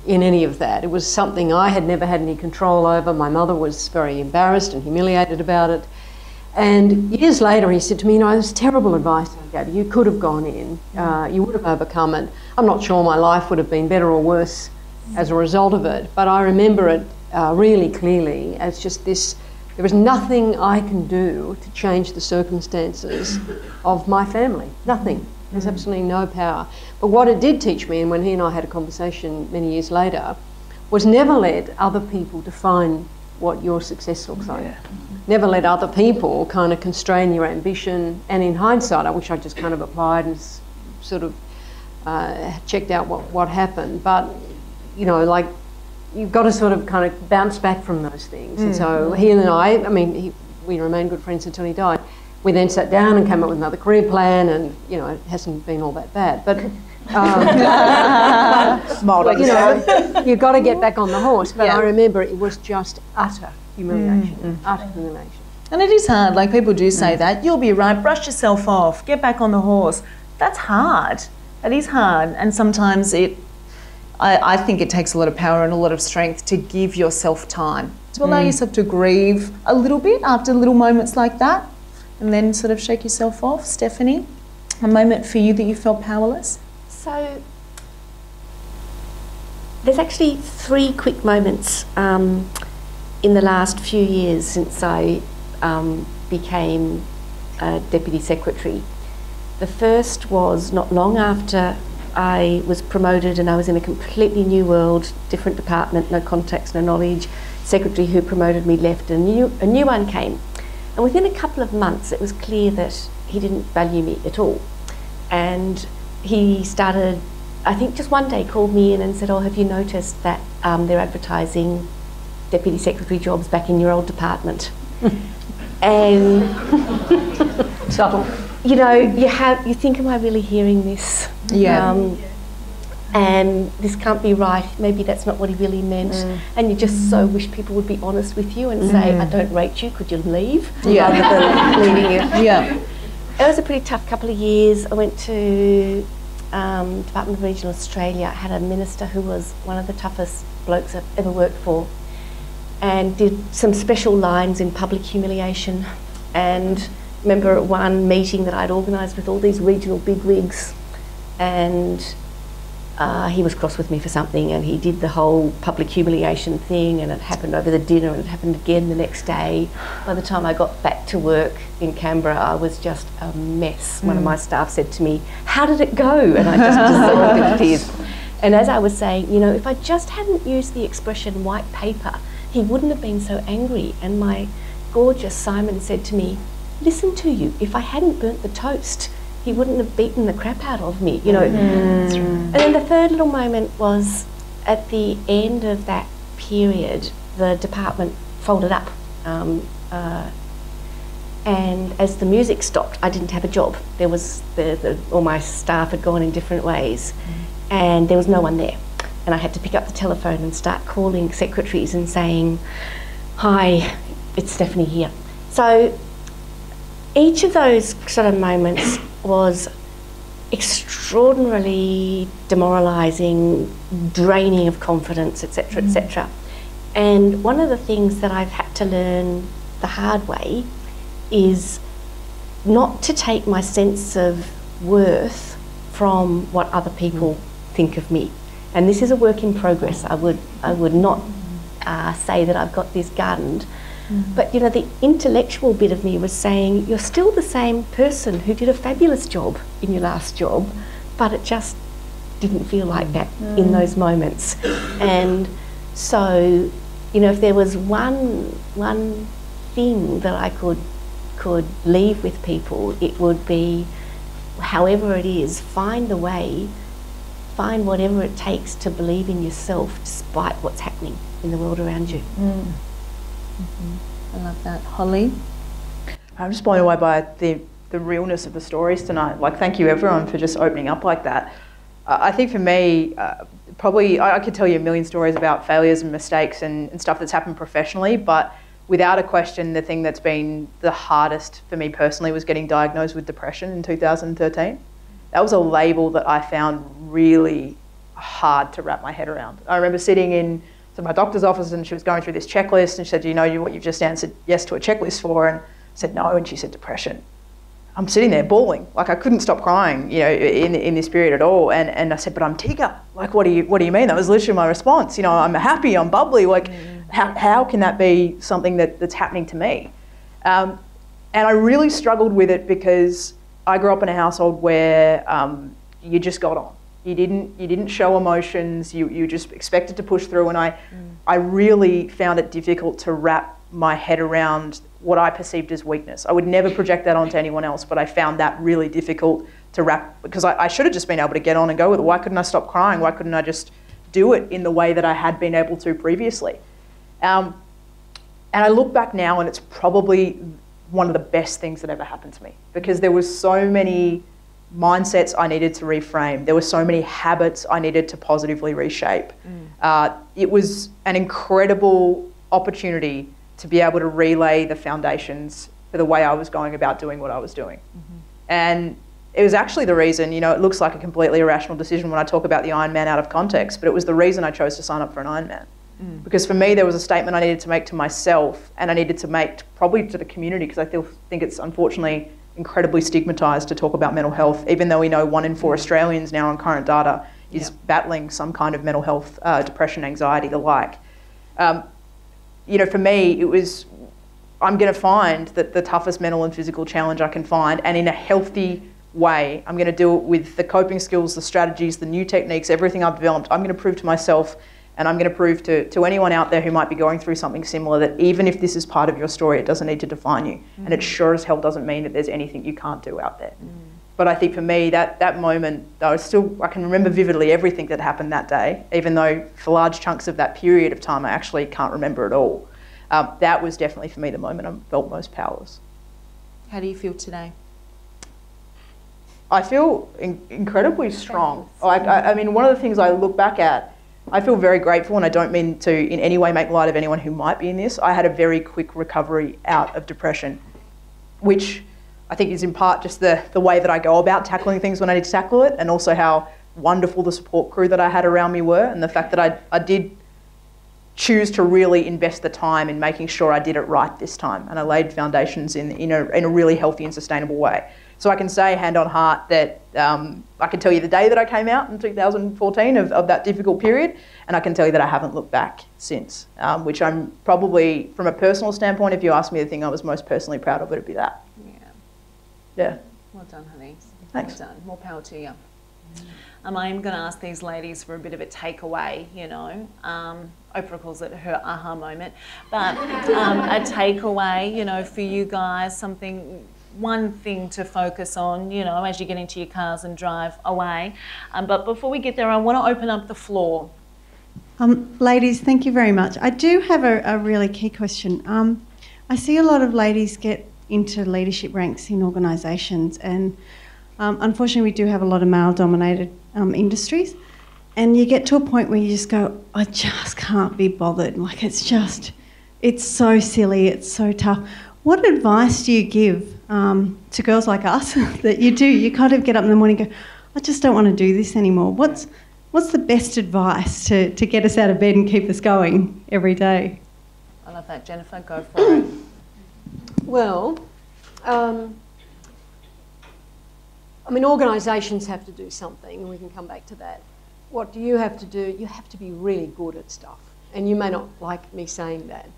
in any of that. It was something I had never had any control over. My mother was very embarrassed and humiliated about it. And years later he said to me, you know, it was terrible advice I gave you. You could have gone in, you would have overcome it. I'm not sure my life would have been better or worse as a result of it, but I remember it really clearly as just this, there was nothing I can do to change the circumstances of my family, nothing. There's absolutely no power. But what it did teach me, and when he and I had a conversation many years later, was never let other people define what your success looks like. Never let other people kind of constrain your ambition. And in hindsight, I wish I just kind of applied and sort of checked out what happened. But, you know, like, you've got to sort of kind of bounce back from those things. And so he and I mean, we remained good friends until he died. We then sat down and came up with another career plan, and, you know, it hasn't been all that bad. But, but you know, you've got to get back on the horse. But I remember it was just utter humiliation, utter humiliation. And it is hard, like people do say that, you'll be right, brush yourself off, get back on the horse. That's hard. It is hard. And sometimes I think it takes a lot of power and a lot of strength to give yourself time, to allow yourself to grieve a little bit after little moments like that, and then sort of shake yourself off. Stephanie, a moment for you that you felt powerless? So there's actually 3 quick moments in the last few years since I became Deputy Secretary. The first was not long after I was promoted, and I was in a completely new world, different department, no contacts, no knowledge. Secretary who promoted me left, and a new one came. And within a couple of months, it was clear that he didn't value me at all. And he started, I think just one day, called me in and said, oh, have you noticed that they're advertising Deputy Secretary jobs back in your old department? And Subtle. you know, you think, am I really hearing this? Yeah. And this can't be right. Maybe that's not what he really meant. And you just so wish people would be honest with you and say, I don't rate you, could you leave? Rather than leaving you. Yeah. It was a pretty tough couple of years. I went to Department of Regional Australia. I had a minister who was one of the toughest blokes I've ever worked for, and did some special lines in public humiliation. And remember at one meeting that I'd organised with all these regional bigwigs, and he was cross with me for something, and he did the whole public humiliation thing, and it happened over the dinner, and it happened again the next day. By the time I got back to work in Canberra, I was just a mess. One of my staff said to me, how did it go? And I just dissolved into tears. And as I was saying, you know, if I just hadn't used the expression white paper, he wouldn't have been so angry. And my gorgeous Simon said to me, listen to you, if I hadn't burnt the toast, he wouldn't have beaten the crap out of me, you know. And then the third little moment was at the end of that period, the department folded up. And as the music stopped, I didn't have a job. There was, all my staff had gone in different ways, and there was no one there. And I had to pick up the telephone and start calling secretaries and saying, hi, it's Stephanie here. So each of those sort of moments was extraordinarily demoralising, draining of confidence, etc., etc. And one of the things that I've had to learn the hard way is not to take my sense of worth from what other people think of me. And this is a work in progress. I would not say that I've got this gardened, But, you know, the intellectual bit of me was saying, you're still the same person who did a fabulous job in your last job, but it just didn't feel like that in those moments. And so, you know, if there was one thing that I could leave with people, it would be, however it is, find the way, find whatever it takes to believe in yourself despite what's happening in the world around you. I love that. Holly? I'm just blown away by the realness of the stories tonight. Like, thank you everyone for just opening up like that. I think for me, probably I could tell you a million stories about failures and mistakes and stuff that's happened professionally, but without a question, the thing that's been the hardest for me personally was getting diagnosed with depression in 2013. That was a label that I found really hard to wrap my head around. I remember sitting in my doctor's office and she was going through this checklist and she said, do you know what you've just answered yes to a checklist for? And I said, no, and she said, depression. I'm sitting there bawling, like I couldn't stop crying, you know, in this period at all. And I said, but I'm Tigger. Like, what do you mean? That was literally my response. You know, I'm happy, I'm bubbly. Like, how can that be something that's happening to me? And I really struggled with it because I grew up in a household where you just got on. You didn't show emotions. You just expected to push through. And I really found it difficult to wrap my head around what I perceived as weakness. I would never project that onto anyone else, but I found that really difficult to wrap, because I should have just been able to get on and go with it. Why couldn't I stop crying? Why couldn't I just do it in the way that I had been able to previously? And I look back now and it's probably one of the best things that ever happened to me, because there was so many mindsets I needed to reframe. There were so many habits I needed to positively reshape. It was an incredible opportunity to be able to relay the foundations for the way I was going about doing what I was doing. And it was actually the reason, you know, it looks like a completely irrational decision when I talk about the Ironman out of context, but it was the reason I chose to sign up for an Ironman. Because for me, there was a statement I needed to make to myself and I needed to make probably to the community, because I think it's unfortunately incredibly stigmatised to talk about mental health, even though we know 1 in 4 Australians now on current data is battling some kind of mental health, depression, anxiety, the like. You know, for me, it was, I'm going to find that the toughest mental and physical challenge I can find, and in a healthy way, I'm going to do it with the coping skills, the strategies, the new techniques, everything I've developed. I'm going to prove to myself, and I'm going to prove to anyone out there who might be going through something similar, that even if this is part of your story, it doesn't need to define you. And it sure as hell doesn't mean that there's anything you can't do out there. But I think for me, that moment, I can remember vividly everything that happened that day, even though for large chunks of that period of time, I actually can't remember it all. That was definitely for me the moment I felt most powerless. How do you feel today? I feel incredibly strong. Like, I mean, one of the things I look back at, I feel very grateful, and I don't mean to in any way make light of anyone who might be in this. I had a very quick recovery out of depression, which I think is in part just the way that I go about tackling things when I need to tackle it, and also how wonderful the support crew that I had around me were, and the fact that I did choose to really invest the time in making sure I did it right this time, and I laid foundations in a really healthy and sustainable way. So I can say, hand on heart, that I can tell you the day that I came out in 2014 of that difficult period, and I can tell you that I haven't looked back since, which I'm probably, from a personal standpoint, if you ask me the thing I was most personally proud of, it'd be that. Yeah. Well done, honey. Thanks. Well done. More power to you. I am going to ask these ladies for a bit of a takeaway, you know. Oprah calls it her aha moment. But a takeaway, you know, for you guys, one thing to focus on, you know, as you get into your cars and drive away. But before we get there, I want to open up the floor. Ladies, thank you very much. I do have a really key question. I see a lot of ladies get into leadership ranks in organisations, and unfortunately we do have a lot of male-dominated industries, and you get to a point where you just go, I just can't be bothered. Like, it's so silly, it's so tough. What advice do you give to girls like us that you kind of get up in the morning and go, I just don't want to do this anymore? What's the best advice to get us out of bed and keep us going every day? I love that. Jennifer, go for it. Well, I mean, organisations have to do something, and we can come back to that. What do you have to do? You have to be really good at stuff, and you may not like me saying that.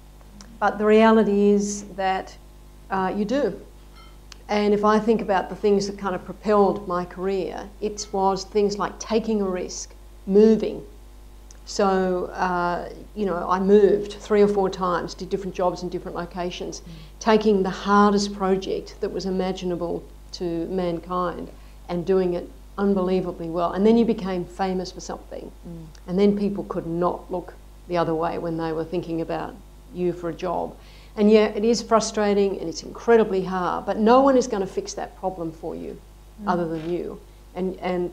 But the reality is that you do. And if I think about the things that kind of propelled my career, it was things like taking a risk, moving. So, you know, I moved 3 or 4 times, did different jobs in different locations, taking the hardest project that was imaginable to mankind and doing it unbelievably well. And then you became famous for something. And then people could not look the other way when they were thinking about you for a job. And yeah, it is frustrating and it's incredibly hard, but no one is going to fix that problem for you other than you. And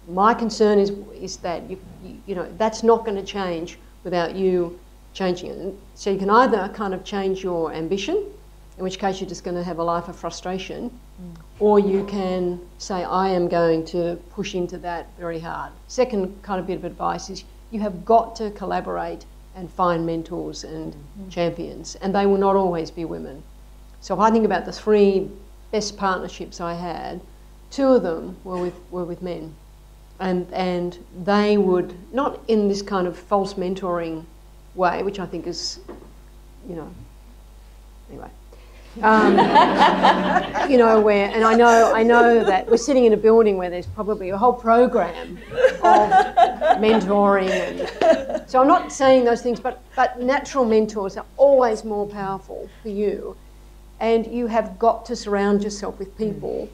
my concern is that you know, that's not going to change without you changing it. So you can either kind of change your ambition, in which case you're just going to have a life of frustration, or you can say, I am going to push into that very hard. Second kind of bit of advice is you have got to collaborate and find mentors and champions, and they will not always be women. So if I think about the 3 best partnerships I had, 2 of them were with men. And they would, not in this kind of false mentoring way, which I think is, you know, anyway. You know, where, and I know that we're sitting in a building where there's probably a whole program of mentoring. And so I'm not saying those things, but natural mentors are always more powerful for you. And you have got to surround yourself with people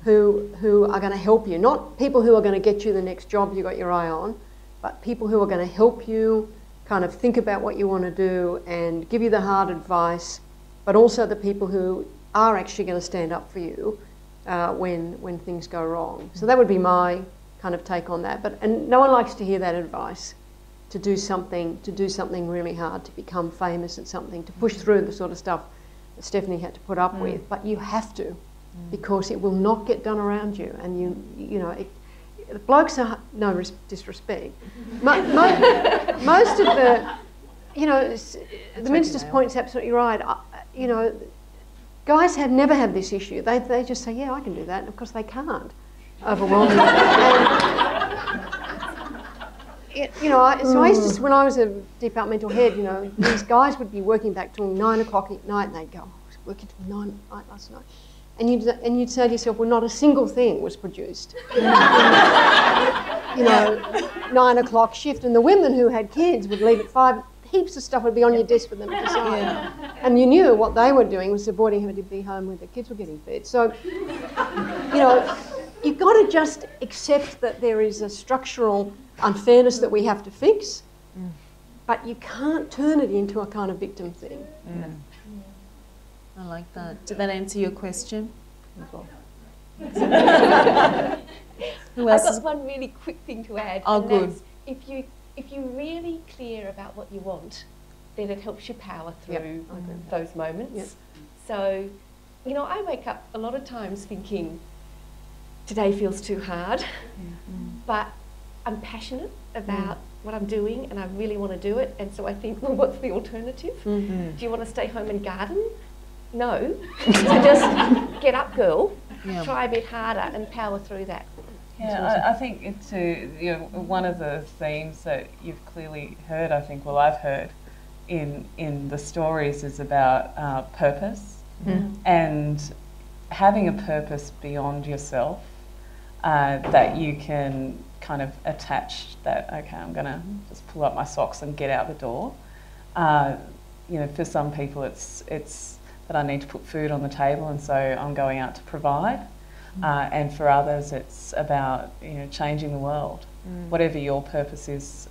who are going to help you. Not people who are going to get you the next job you got your eye on, but people who are going to help you kind of think about what you want to do and give you the hard advice, but also the people who are actually going to stand up for you when things go wrong. So that would be my kind of take on that. And no one likes to hear that advice, to do something really hard, to become famous at something, to push through the sort of stuff that Stephanie had to put up with. But you have to, because it will not get done around you. And you know, the blokes are, no disrespect, most of the, you know, the minister's point is absolutely right. You know, guys have never had this issue. They just say, yeah, I can do that. And of course they can't. Overwhelmingly. You know, so I used to, when I was a departmental head, you know, these guys would be working back till 9 o'clock at night, and they'd go, oh, I was working till 9 at night last night. And you'd say to yourself, well, not a single thing was produced. You know, 9 o'clock shift, and the women who had kids would leave at 5. Heaps of stuff would be on your desk for them to decide. Yeah. And you knew what they were doing was avoiding having to be home when the kids were getting fed. So, you know, you've got to just accept that there is a structural unfairness that we have to fix, but you can't turn it into a kind of victim thing. I like that. Did that answer your question? Who else? I've got one really quick thing to add. Oh, and good. That's if you're really clear about what you want, then it helps you power through those moments. Yep. So, you know, I wake up a lot of times thinking, today feels too hard, but I'm passionate about what I'm doing and I really want to do it. And so I think, well, what's the alternative? Do you want to stay home and garden? No. So just get up, girl, try a bit harder and power through that. Yeah, I think it's you know, one of the themes that you've clearly heard, I think, well, I've heard in the stories is about purpose and having a purpose beyond yourself that you can kind of attach that, okay, I'm going to just pull up my socks and get out the door. You know, for some people it's that I need to put food on the table and so I'm going out to provide. And for others, it's about, you know, changing the world. Whatever your purpose is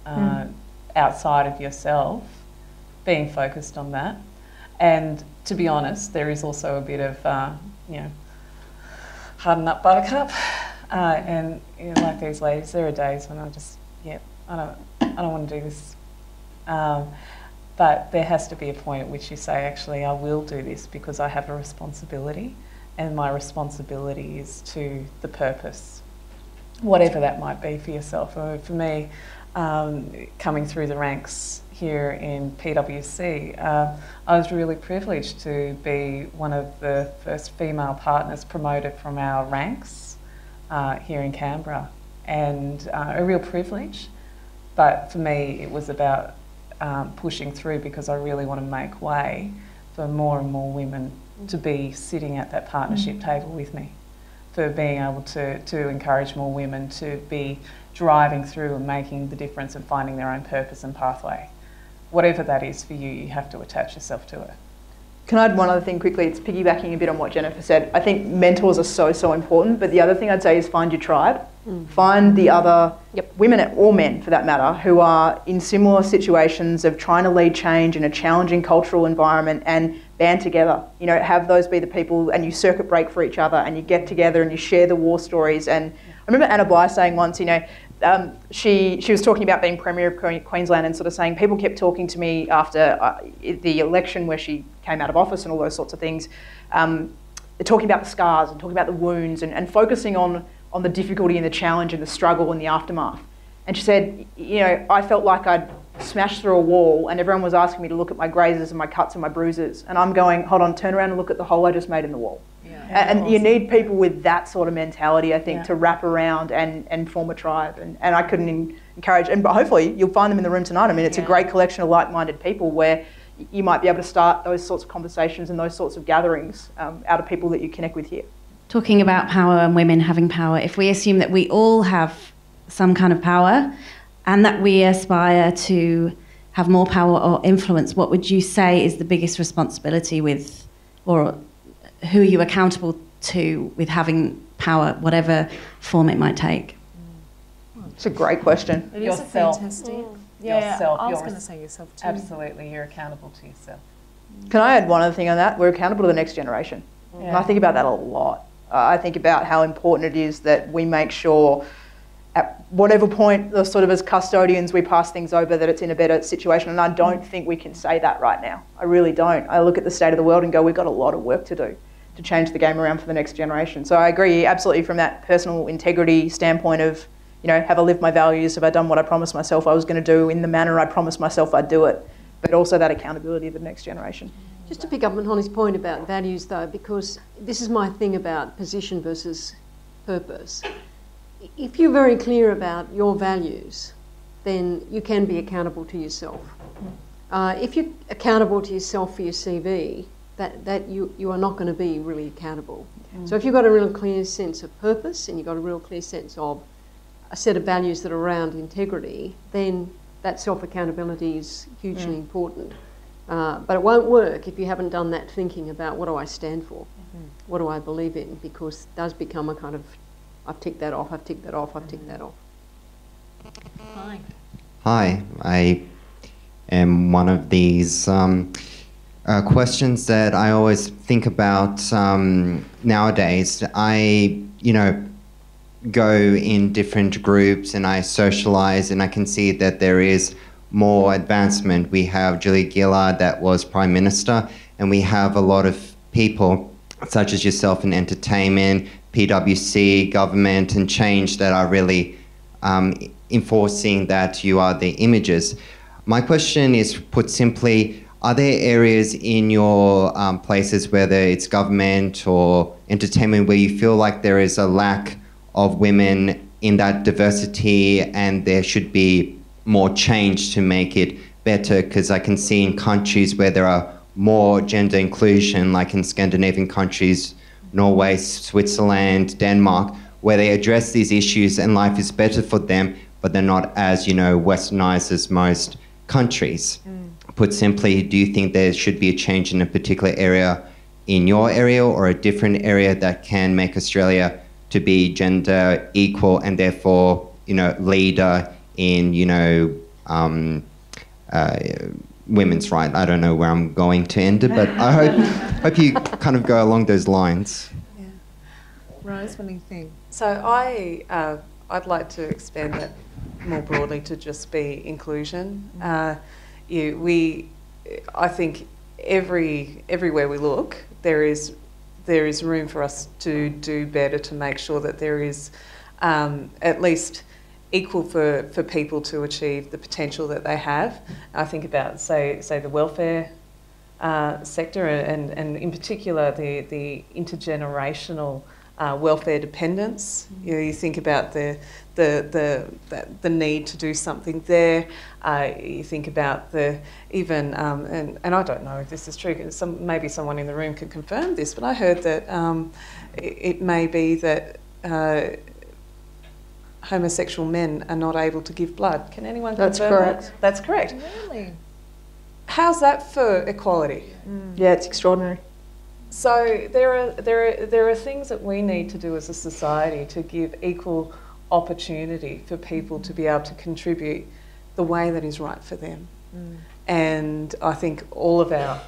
outside of yourself, being focused on that. And to be honest, there is also a bit of, you know, harden up, buttercup. And you know, like these ladies, there are days when I just, I don't want to do this. But there has to be a point at which you say, actually, I will do this because I have a responsibility. And my responsibility is to the purpose, whatever that might be for yourself. For me, coming through the ranks here in PwC, I was really privileged to be one of the first female partners promoted from our ranks here in Canberra, and a real privilege. But for me, it was about pushing through, because I really want to make way for more and more women to be sitting at that partnership table with me, for being able to encourage more women to be driving through and making the difference and finding their own purpose and pathway. Whatever that is for you, you have to attach yourself to it. Can I add one other thing quickly? It's piggybacking a bit on what Jennifer said. I think mentors are so important, but the other thing I'd say is find your tribe. Find the other women or men, for that matter, who are in similar situations of trying to lead change in a challenging cultural environment, and band together. You know, have those be the people, and you circuit break for each other, and you get together and you share the war stories. And I remember Anna Bligh saying once, you know, she was talking about being Premier of Queensland, and sort of saying, people kept talking to me after the election where she came out of office and all those sorts of things, talking about the scars and talking about the wounds, and focusing on the difficulty and the challenge and the struggle and the aftermath. And she said, you know, I felt like I'd smashed through a wall and everyone was asking me to look at my grazes and my cuts and my bruises. And I'm going, hold on, turn around and look at the hole I just made in the wall. And awesome. You need people with that sort of mentality, I think, to wrap around and form a tribe. And I couldn't encourage, but hopefully you'll find them in the room tonight. I mean, it's a great collection of like-minded people where you might be able to start those sorts of conversations and those sorts of gatherings out of people that you connect with here. Talking about power and women having power, if we assume that we all have some kind of power and that we aspire to have more power or influence, what would you say is the biggest responsibility with, or who are you accountable to with having power, whatever form it might take? It's a great question. It is Yourself. a fantastic. Yourself. I was going to say yourself too. Absolutely, you're accountable to yourself. Can I add one other thing on that? We're accountable to the next generation. And I think about that a lot. I think about how important it is that we make sure at whatever point, sort of as custodians, we pass things over, that it's in a better situation. And I don't think we can say that right now. I really don't. I look at the state of the world and go, we've got a lot of work to do to change the game around for the next generation. So I agree absolutely from that personal integrity standpoint of, you know, have I lived my values? Have I done what I promised myself I was going to do in the manner I promised myself I'd do it? But also that accountability of the next generation. Just to pick up on Holly's point about values, though, because this is my thing about position versus purpose. If you're very clear about your values, then you can be accountable to yourself. If you're accountable to yourself for your CV, that you are not going to be really accountable. So if you've got a real clear sense of purpose and you've got a real clear sense of a set of values that are around integrity, then that self-accountability is hugely important. But it won't work if you haven't done that thinking about what do I stand for, what do I believe in, because it does become a kind of, I've ticked that off, I've ticked that off, I've ticked that off. Hi. Hi, I am one of these questions that I always think about nowadays. I, go in different groups and I socialise, and I can see that there is more advancement. We have Julia Gillard that was Prime Minister, and we have a lot of people such as yourself in entertainment, PwC, government and change that are really enforcing that you are the images. My question is, put simply, are there areas in your places, whether it's government or entertainment, where you feel like there is a lack of women in that diversity and there should be more change to make it better? Because I can see in countries where there are more gender inclusion, like in Scandinavian countries, Norway, Switzerland, Denmark, where they address these issues and life is better for them, but they're not as, westernized as most countries. Put simply, do you think there should be a change in a particular area in your area or a different area that can make Australia to be gender equal and therefore, leader in, women's rights? I don't know where I'm going to end it, but I hope you kind of go along those lines. Yeah. Rose, what do you think? So I'd like to expand that more broadly to just be inclusion. I think everywhere we look, there is room for us to do better to make sure that there is at least equal for people to achieve the potential that they have. I think about, say the welfare sector and in particular the intergenerational welfare dependence. You think about the need to do something there. You think about and I don't know if this is true. Maybe someone in the room can confirm this, but I heard that it may be that homosexual men are not able to give blood. Can anyone confirm correct. that? That's correct. Really? How's that for equality? Yeah, it's extraordinary. So there are things that we need to do as a society to give equal opportunity for people to be able to contribute the way that is right for them. And I think all of our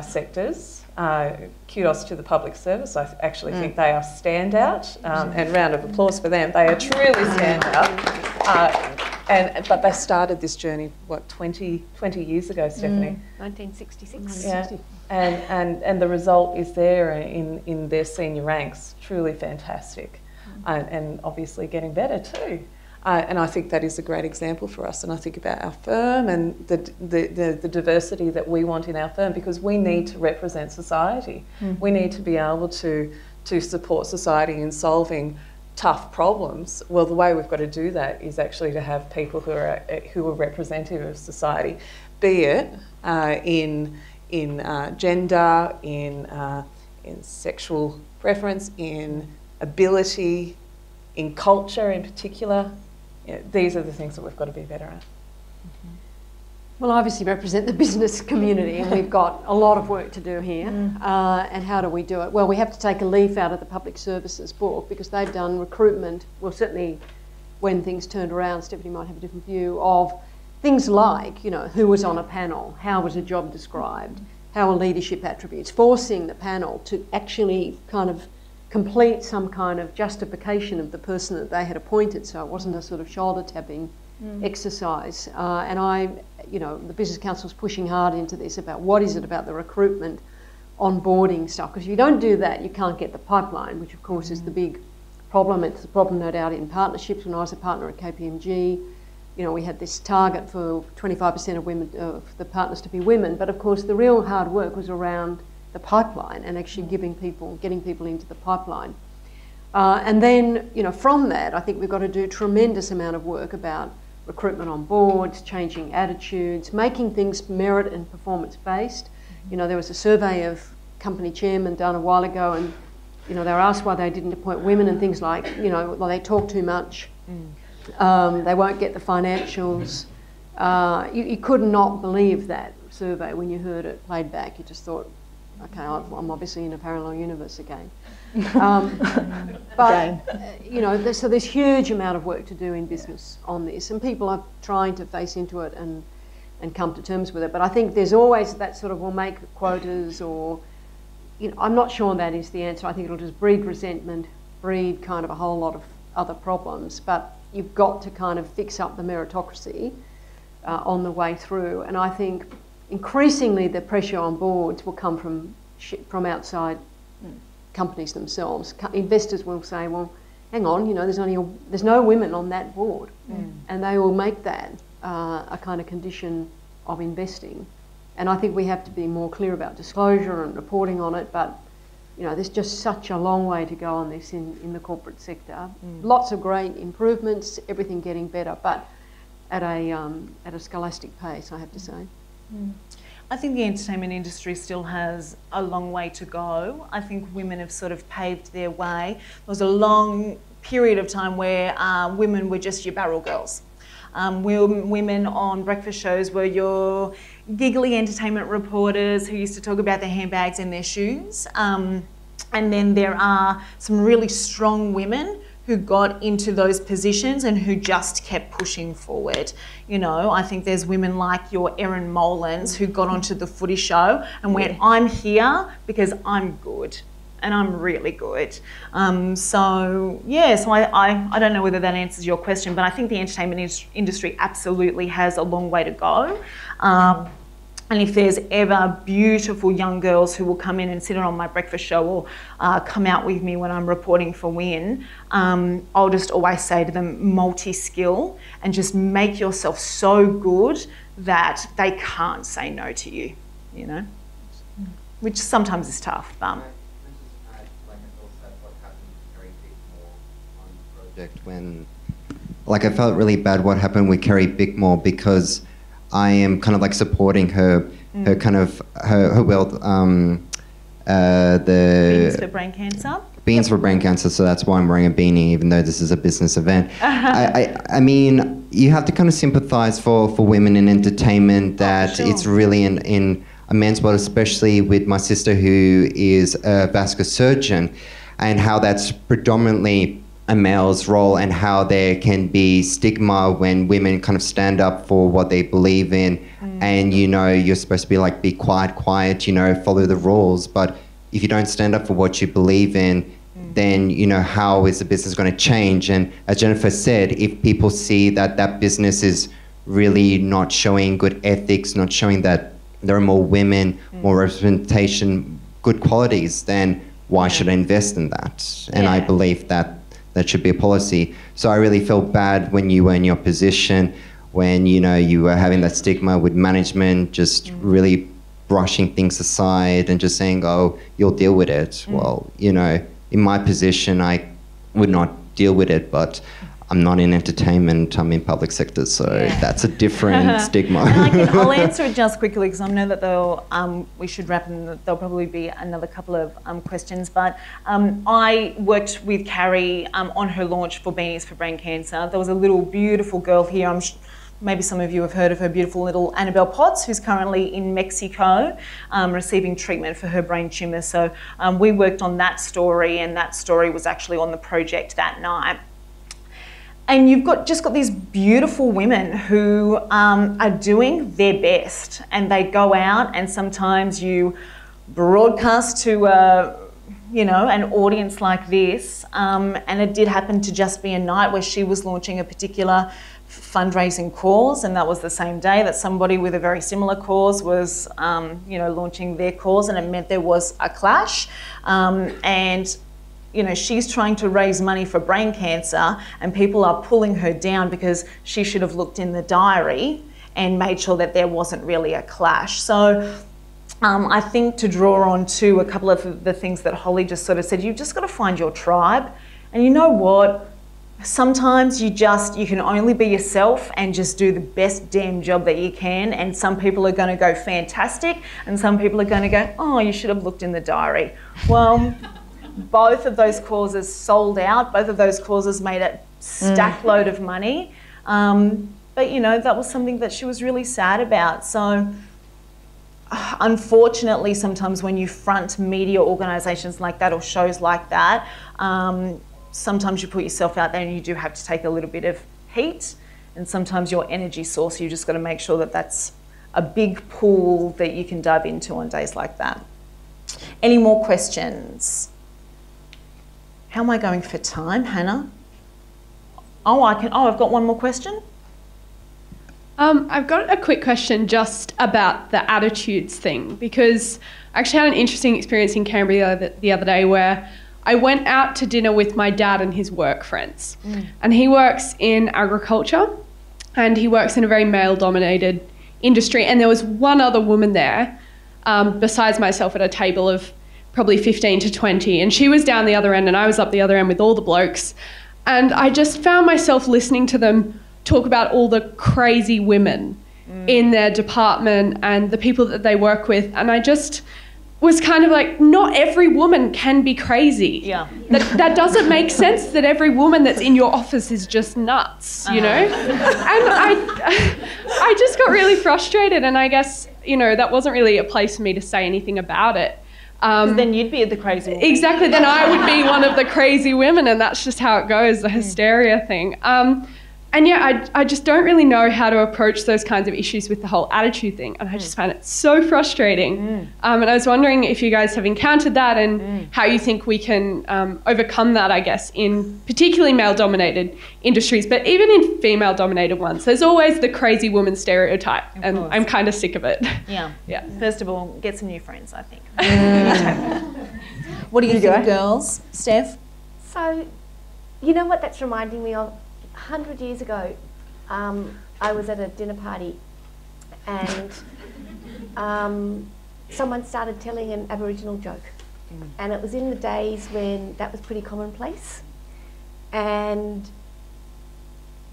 sectors, kudos to the public service, I actually think they are standout, and round of applause for them. They are truly standout. But they started this journey, 20 years ago, Stephanie? 1966. Yeah. And the result is there in their senior ranks, truly fantastic. And obviously getting better too. And I think that is a great example for us. And I think about our firm and the diversity that we want in our firm, because we need to represent society. We need to be able to support society in solving tough problems. Well, the way we've got to do that is actually to have people who are representative of society, be it in gender, in sexual preference, in ability, in culture in particular. These are the things that we've got to be better at. Well, I obviously represent the business community, and we've got a lot of work to do here. And how do we do it? Well, we have to take a leaf out of the public services book, because they've done recruitment, well, certainly when things turned around, Stephanie might have a different view, of things like, who was on a panel, how was a job described, how are leadership attributes, forcing the panel to actually kind of complete some kind of justification of the person that they had appointed, so it wasn't a sort of shoulder-tapping exercise. And the Business Council's pushing hard into this about what is it about the recruitment, onboarding stuff, because if you don't do that, you can't get the pipeline, which of course is the big problem. It's the problem, no doubt, in partnerships. When I was a partner at KPMG, we had this target for 25% of women, of the partners to be women, but of course the real hard work was around the pipeline and actually getting people into the pipeline. And then, from that, I think we've got to do a tremendous amount of work about recruitment on boards, changing attitudes, making things merit and performance-based. There was a survey of company chairmen done a while ago, and, they were asked why they didn't appoint women and things like, well, they talk too much, they won't get the financials. You could not believe that survey when you heard it played back. You just thought, okay, I'm obviously in a parallel universe again. So there's huge amount of work to do in business on this, and people are trying to face into it and come to terms with it. But I think there's always that sort of, we'll make quotas, or, I'm not sure that is the answer. I think it'll just breed resentment, breed kind of a whole lot of other problems. But you've got to kind of fix up the meritocracy on the way through. And I think increasingly the pressure on boards will come from outside companies themselves. Investors will say, well, hang on, there's no women on that board, and they will make that a kind of condition of investing. And I think we have to be more clear about disclosure and reporting on it, but there's just such a long way to go on this in the corporate sector. Lots of great improvements, everything getting better, but at a scholastic pace, I have to say. I think the entertainment industry still has a long way to go. I think women have sort of paved their way. There was a long period of time where women were just your barrel girls. Women on breakfast shows were your giggly entertainment reporters who used to talk about their handbags and their shoes. And then there are some really strong women who got into those positions and who just kept pushing forward. I think there's women like your Erin Molins who got onto the footy show and went, I'm here because I'm good. And I'm really good. So I don't know whether that answers your question, but I think the entertainment industry absolutely has a long way to go. And if there's ever beautiful young girls who will come in and sit on my breakfast show or come out with me when I'm reporting for Win, I'll just always say to them, multi-skill, and just make yourself so good that they can't say no to you, which sometimes is tough. subject when, like, I felt really bad what happened with Kerry Bickmore, because I am kind of like supporting her, her kind of, her wealth, Beans for brain cancer. Beans for brain cancer, so that's why I'm wearing a beanie, even though this is a business event. I mean, you have to kind of sympathise for women in entertainment, that it's really in a man's world, especially with my sister who is a vascular surgeon, and how that's predominantly a male's role, and how there can be stigma when women kind of stand up for what they believe in, and you know, you're supposed to be like, be quiet, you know, follow the rules, but if you don't stand up for what you believe in, then, you know, how is the business going to change? And as Jennifer said, if people see that that business is really not showing good ethics, not showing that there are more women, more representation, good qualities, then why should I invest in that? And I believe that that should be a policy. So I really felt bad when you were in your position, when, you know, you were having that stigma with management, just really brushing things aside and just saying, oh, you'll deal with it. Well, you know, in my position, I would not deal with it, but I'm not in entertainment, I'm in public sector, so that's a different stigma. I'll answer it just quickly, because I know that they'll, we should wrap, and there'll probably be another couple of questions, but I worked with Carrie on her launch for Beanies for Brain Cancer. There was a little beautiful girl here, maybe some of you have heard of her, beautiful little Annabelle Potts, who's currently in Mexico receiving treatment for her brain tumour. So we worked on that story, and that story was actually on the project that night. And you've just got these beautiful women who are doing their best, and they go out, and sometimes you broadcast to you know, an audience like this, and it did happen to just be a night where she was launching a particular fundraising cause, and that was the same day that somebody with a very similar cause was, you know, launching their cause, and it meant there was a clash. And you know, she's trying to raise money for brain cancer, and people are pulling her down because she should have looked in the diary and made sure that there wasn't really a clash. So I think, to draw on to a couple of the things that Holly just sort of said, you've just got to find your tribe. And you know what? Sometimes you can only be yourself and just do the best damn job that you can. And some people are going to go fantastic, and some people are going to go, oh, you should have looked in the diary. Well, both of those causes sold out. Both of those causes made a stack load of money. But, you know, that was something that she was really sad about. So, unfortunately, sometimes when you front media organisations like that or shows like that, sometimes you put yourself out there and you do have to take a little bit of heat, and sometimes your energy source, you just got to make sure that that's a big pool that you can dive into on days like that. Any more questions? How am I going for time, Hannah? I've got one more question. I've got a quick question just about the attitudes thing, because I actually had an interesting experience in Canberra the other day where I went out to dinner with my dad and his work friends. And he works in agriculture, and he works in a very male-dominated industry. And there was one other woman there, besides myself, at a table of probably 15 to 20. And she was down the other end, and I was up the other end with all the blokes. And I just found myself listening to them talk about all the crazy women in their department and the people that they work with. And I just was kind of like, not every woman can be crazy. Yeah. That doesn't make sense that every woman that's in your office is just nuts, you know? And I just got really frustrated, and I guess, you know, that wasn't really a place for me to say anything about it. Then you'd be the crazy woman. Exactly, then I would be one of the crazy women, and that's just how it goes, the hysteria thing. And yeah, I just don't really know how to approach those kinds of issues with the whole attitude thing, and I just find it so frustrating. And I was wondering if you guys have encountered that, and how you think we can overcome that, I guess, in particularly male-dominated industries, but even in female-dominated ones. There's always the crazy woman stereotype, and I'm kind of sick of it. Yeah. First of all, get some new friends, I think. What do you think, girls? Steph? So, you know what that's reminding me of? 100 years ago, I was at a dinner party, and someone started telling an Aboriginal joke, and it was in the days when that was pretty commonplace. And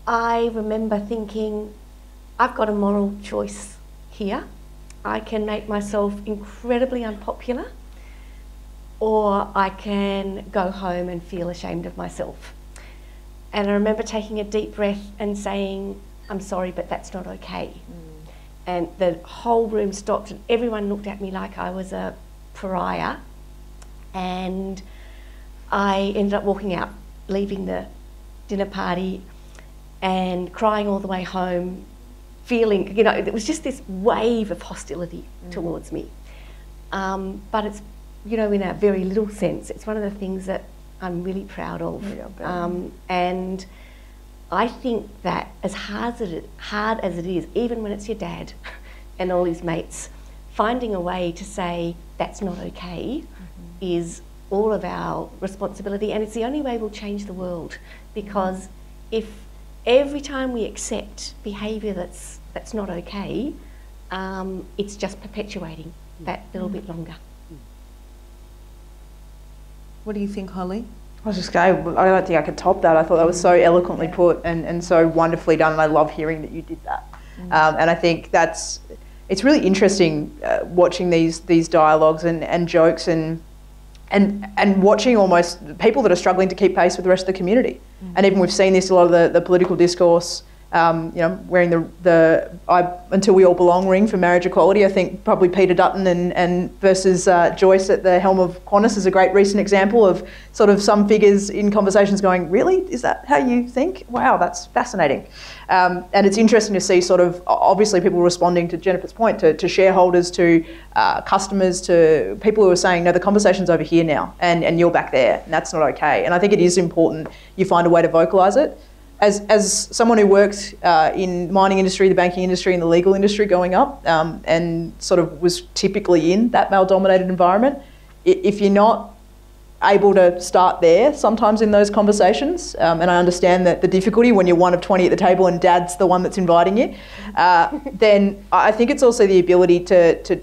I remember thinking, I've got a moral choice here. I can make myself incredibly unpopular, or I can go home and feel ashamed of myself. And I remember taking a deep breath and saying, I'm sorry, but that's not okay. And the whole room stopped and everyone looked at me like I was a pariah. And I ended up walking out, leaving the dinner party and crying all the way home, feeling, you know, it was just this wave of hostility towards me. But it's, you know, in a very little sense, it's one of the things that I'm really proud of. And I think that as hard as it is, even when it's your dad and all his mates, finding a way to say that's not okay is all of our responsibility, and it's the only way we'll change the world. Because if every time we accept behaviour that's not okay, it's just perpetuating that little bit longer. What do you think, Holly? I was just going, I don't think I could top that. I thought that was so eloquently put and so wonderfully done, and I love hearing that you did that. And I think it's really interesting watching these dialogues and jokes and watching almost people that are struggling to keep pace with the rest of the community. And even we've seen this a lot of the political discourse, you know, wearing the Until We All Belong ring for marriage equality. I think probably Peter Dutton and versus Joyce at the helm of Qantas is a great recent example of sort of some figures in conversations going, really? Is that how you think? Wow, that's fascinating. And it's interesting to see sort of, obviously people responding to Jennifer's point, to shareholders, to customers, to people who are saying, no, the conversation's over here now and you're back there and that's not okay. And I think it is important you find a way to vocalise it. As someone who worked in mining industry, the banking industry and the legal industry growing up and sort of was typically in that male-dominated environment, if you're not able to start there sometimes in those conversations, and I understand that the difficulty when you're one of 20 at the table and dad's the one that's inviting you, then I think it's also the ability to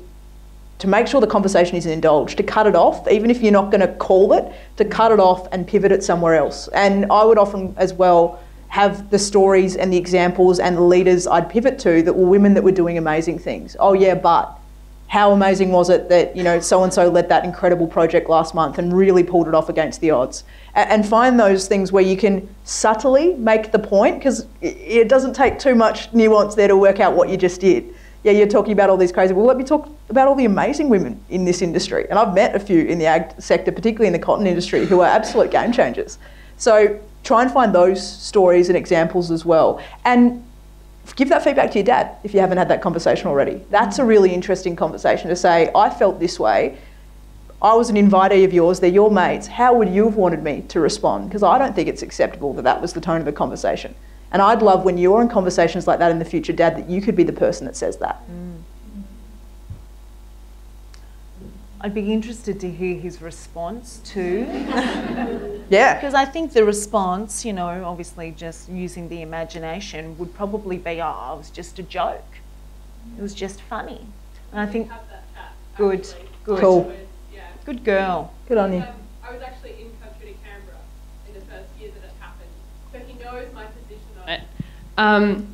make sure the conversation isn't indulged, to cut it off, even if you're not going to call it, to cut it off and pivot it somewhere else. And I would often as well have the stories and the examples and the leaders I'd pivot to that were women that were doing amazing things. Oh yeah, but how amazing was it that, you know, so-and-so led that incredible project last month and really pulled it off against the odds. And find those things where you can subtly make the point, because it doesn't take too much nuance there to work out what you just did. Yeah, you're talking about all these crazy, well, let me talk about all the amazing women in this industry. And I've met a few in the ag sector, particularly in the cotton industry, who are absolute game changers. So try and find those stories and examples as well. And give that feedback to your dad if you haven't had that conversation already. That's a really interesting conversation to say, I felt this way. I was an invitee of yours, they're your mates. How would you have wanted me to respond? Because I don't think it's acceptable that that was the tone of the conversation. And I'd love when you're in conversations like that in the future, Dad, that you could be the person that says that. I'd be interested to hear his response too. Yeah. Because I think the response, you know, obviously just using the imagination would probably be, oh, it was just a joke. It was just funny. And I think, good. Cool. Good girl. Good on you. I was actually in country to Canberra in the first year that it happened, so he knows my position on it.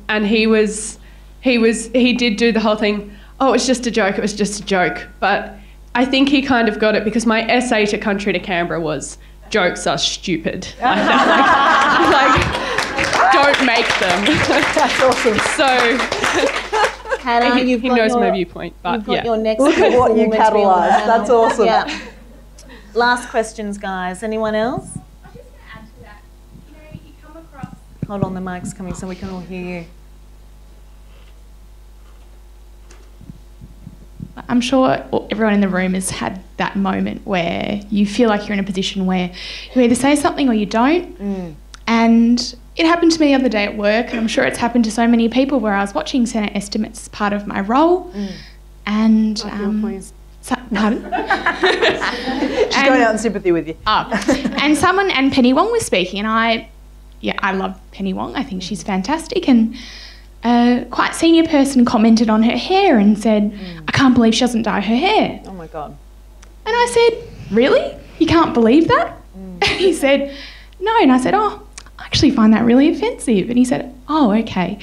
And he did do the whole thing. Oh, it was just a joke. It was just a joke. But I think he kind of got it because my essay to country to Canberra was jokes are stupid. Like, don't make them. That's awesome. So Hannah, he knows my viewpoint. But you've got your next look at what you catalysed. That's awesome. Yeah. Last questions, guys. Anyone else? I was just going to add to that. You know, you come across. Hold on, the mic's coming so we can all hear you. I'm sure everyone in the room has had that moment where you feel like you're in a position where you either say something or you don't. And it happened to me the other day at work, and I'm sure it's happened to so many people, where I was watching Senate estimates as part of my role. And pardon? She's going out in sympathy with you. And Penny Wong was speaking, and I love Penny Wong. I think she's fantastic. And quite senior person commented on her hair and said, I can't believe she doesn't dye her hair. Oh my God. And I said, really? You can't believe that? And he said, no. And I said, oh, I actually find that really offensive. And he said, oh, okay.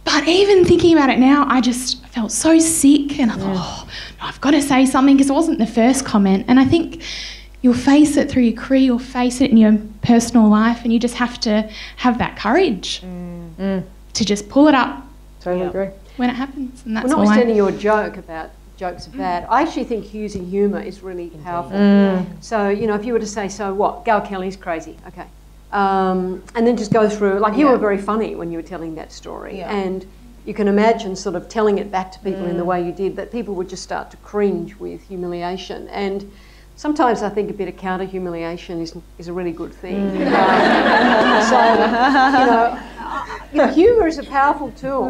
But even thinking about it now, I just felt so sick, and I thought, oh, no, I've got to say something, because it wasn't the first comment. And I think you'll face it through your career, you'll face it in your personal life, and you just have to have that courage to just pull it up. Totally agree. When it happens, and that's Well, all. notwithstanding your joke about jokes are bad, I actually think using humour is really powerful. So, you know, if you were to say, so what, Gail Kelly's crazy, okay. And then just go through, like you were very funny when you were telling that story, and you can imagine sort of telling it back to people in the way you did, that people would just start to cringe with humiliation. And sometimes I think a bit of counter humiliation is a really good thing. So, humour is a powerful tool.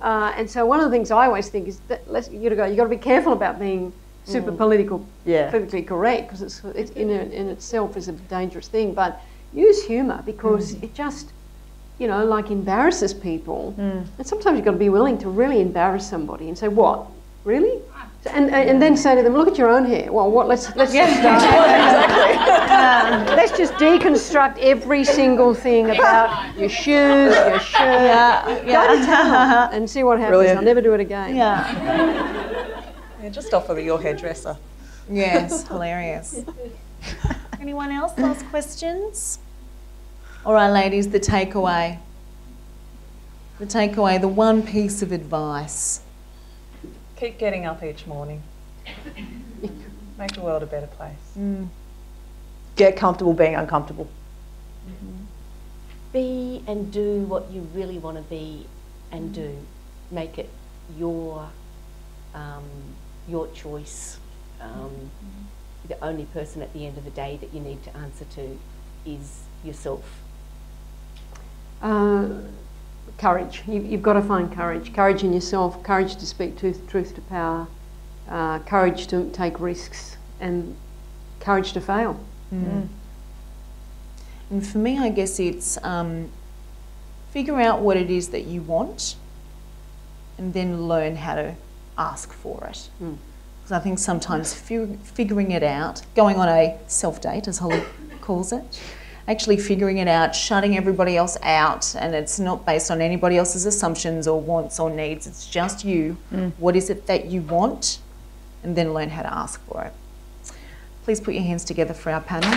And so one of the things I always think is that you've got to be careful about being super politically correct, because it's in itself is a dangerous thing. But use humour, because it just, you know, like embarrasses people. And sometimes you've got to be willing to really embarrass somebody and say, what, really? And then say to them, look at your own hair. Well, what? Let's just let's just deconstruct every single thing about your shoes, your shirt. Go to town and see what happens. Brilliant. I'll never do it again. Yeah, just offer your hairdresser. Yes, hilarious. Anyone else? Last questions? All right, ladies, the takeaway. The takeaway, the one piece of advice. Keep getting up each morning. Make the world a better place. Get comfortable being uncomfortable. Be and do what you really want to be and do. Make it your choice. The only person at the end of the day that you need to answer to is yourself. Courage. You've got to find courage. Courage in yourself, courage to speak truth to power, courage to take risks, and courage to fail. And for me, I guess it's figure out what it is that you want, and then learn how to ask for it. Because I think sometimes figuring it out, going on a self-date, as Holly calls it, actually figuring it out, shutting everybody else out, and it's not based on anybody else's assumptions or wants or needs, it's just you. What is it that you want? And then learn how to ask for it. Please put your hands together for our panel.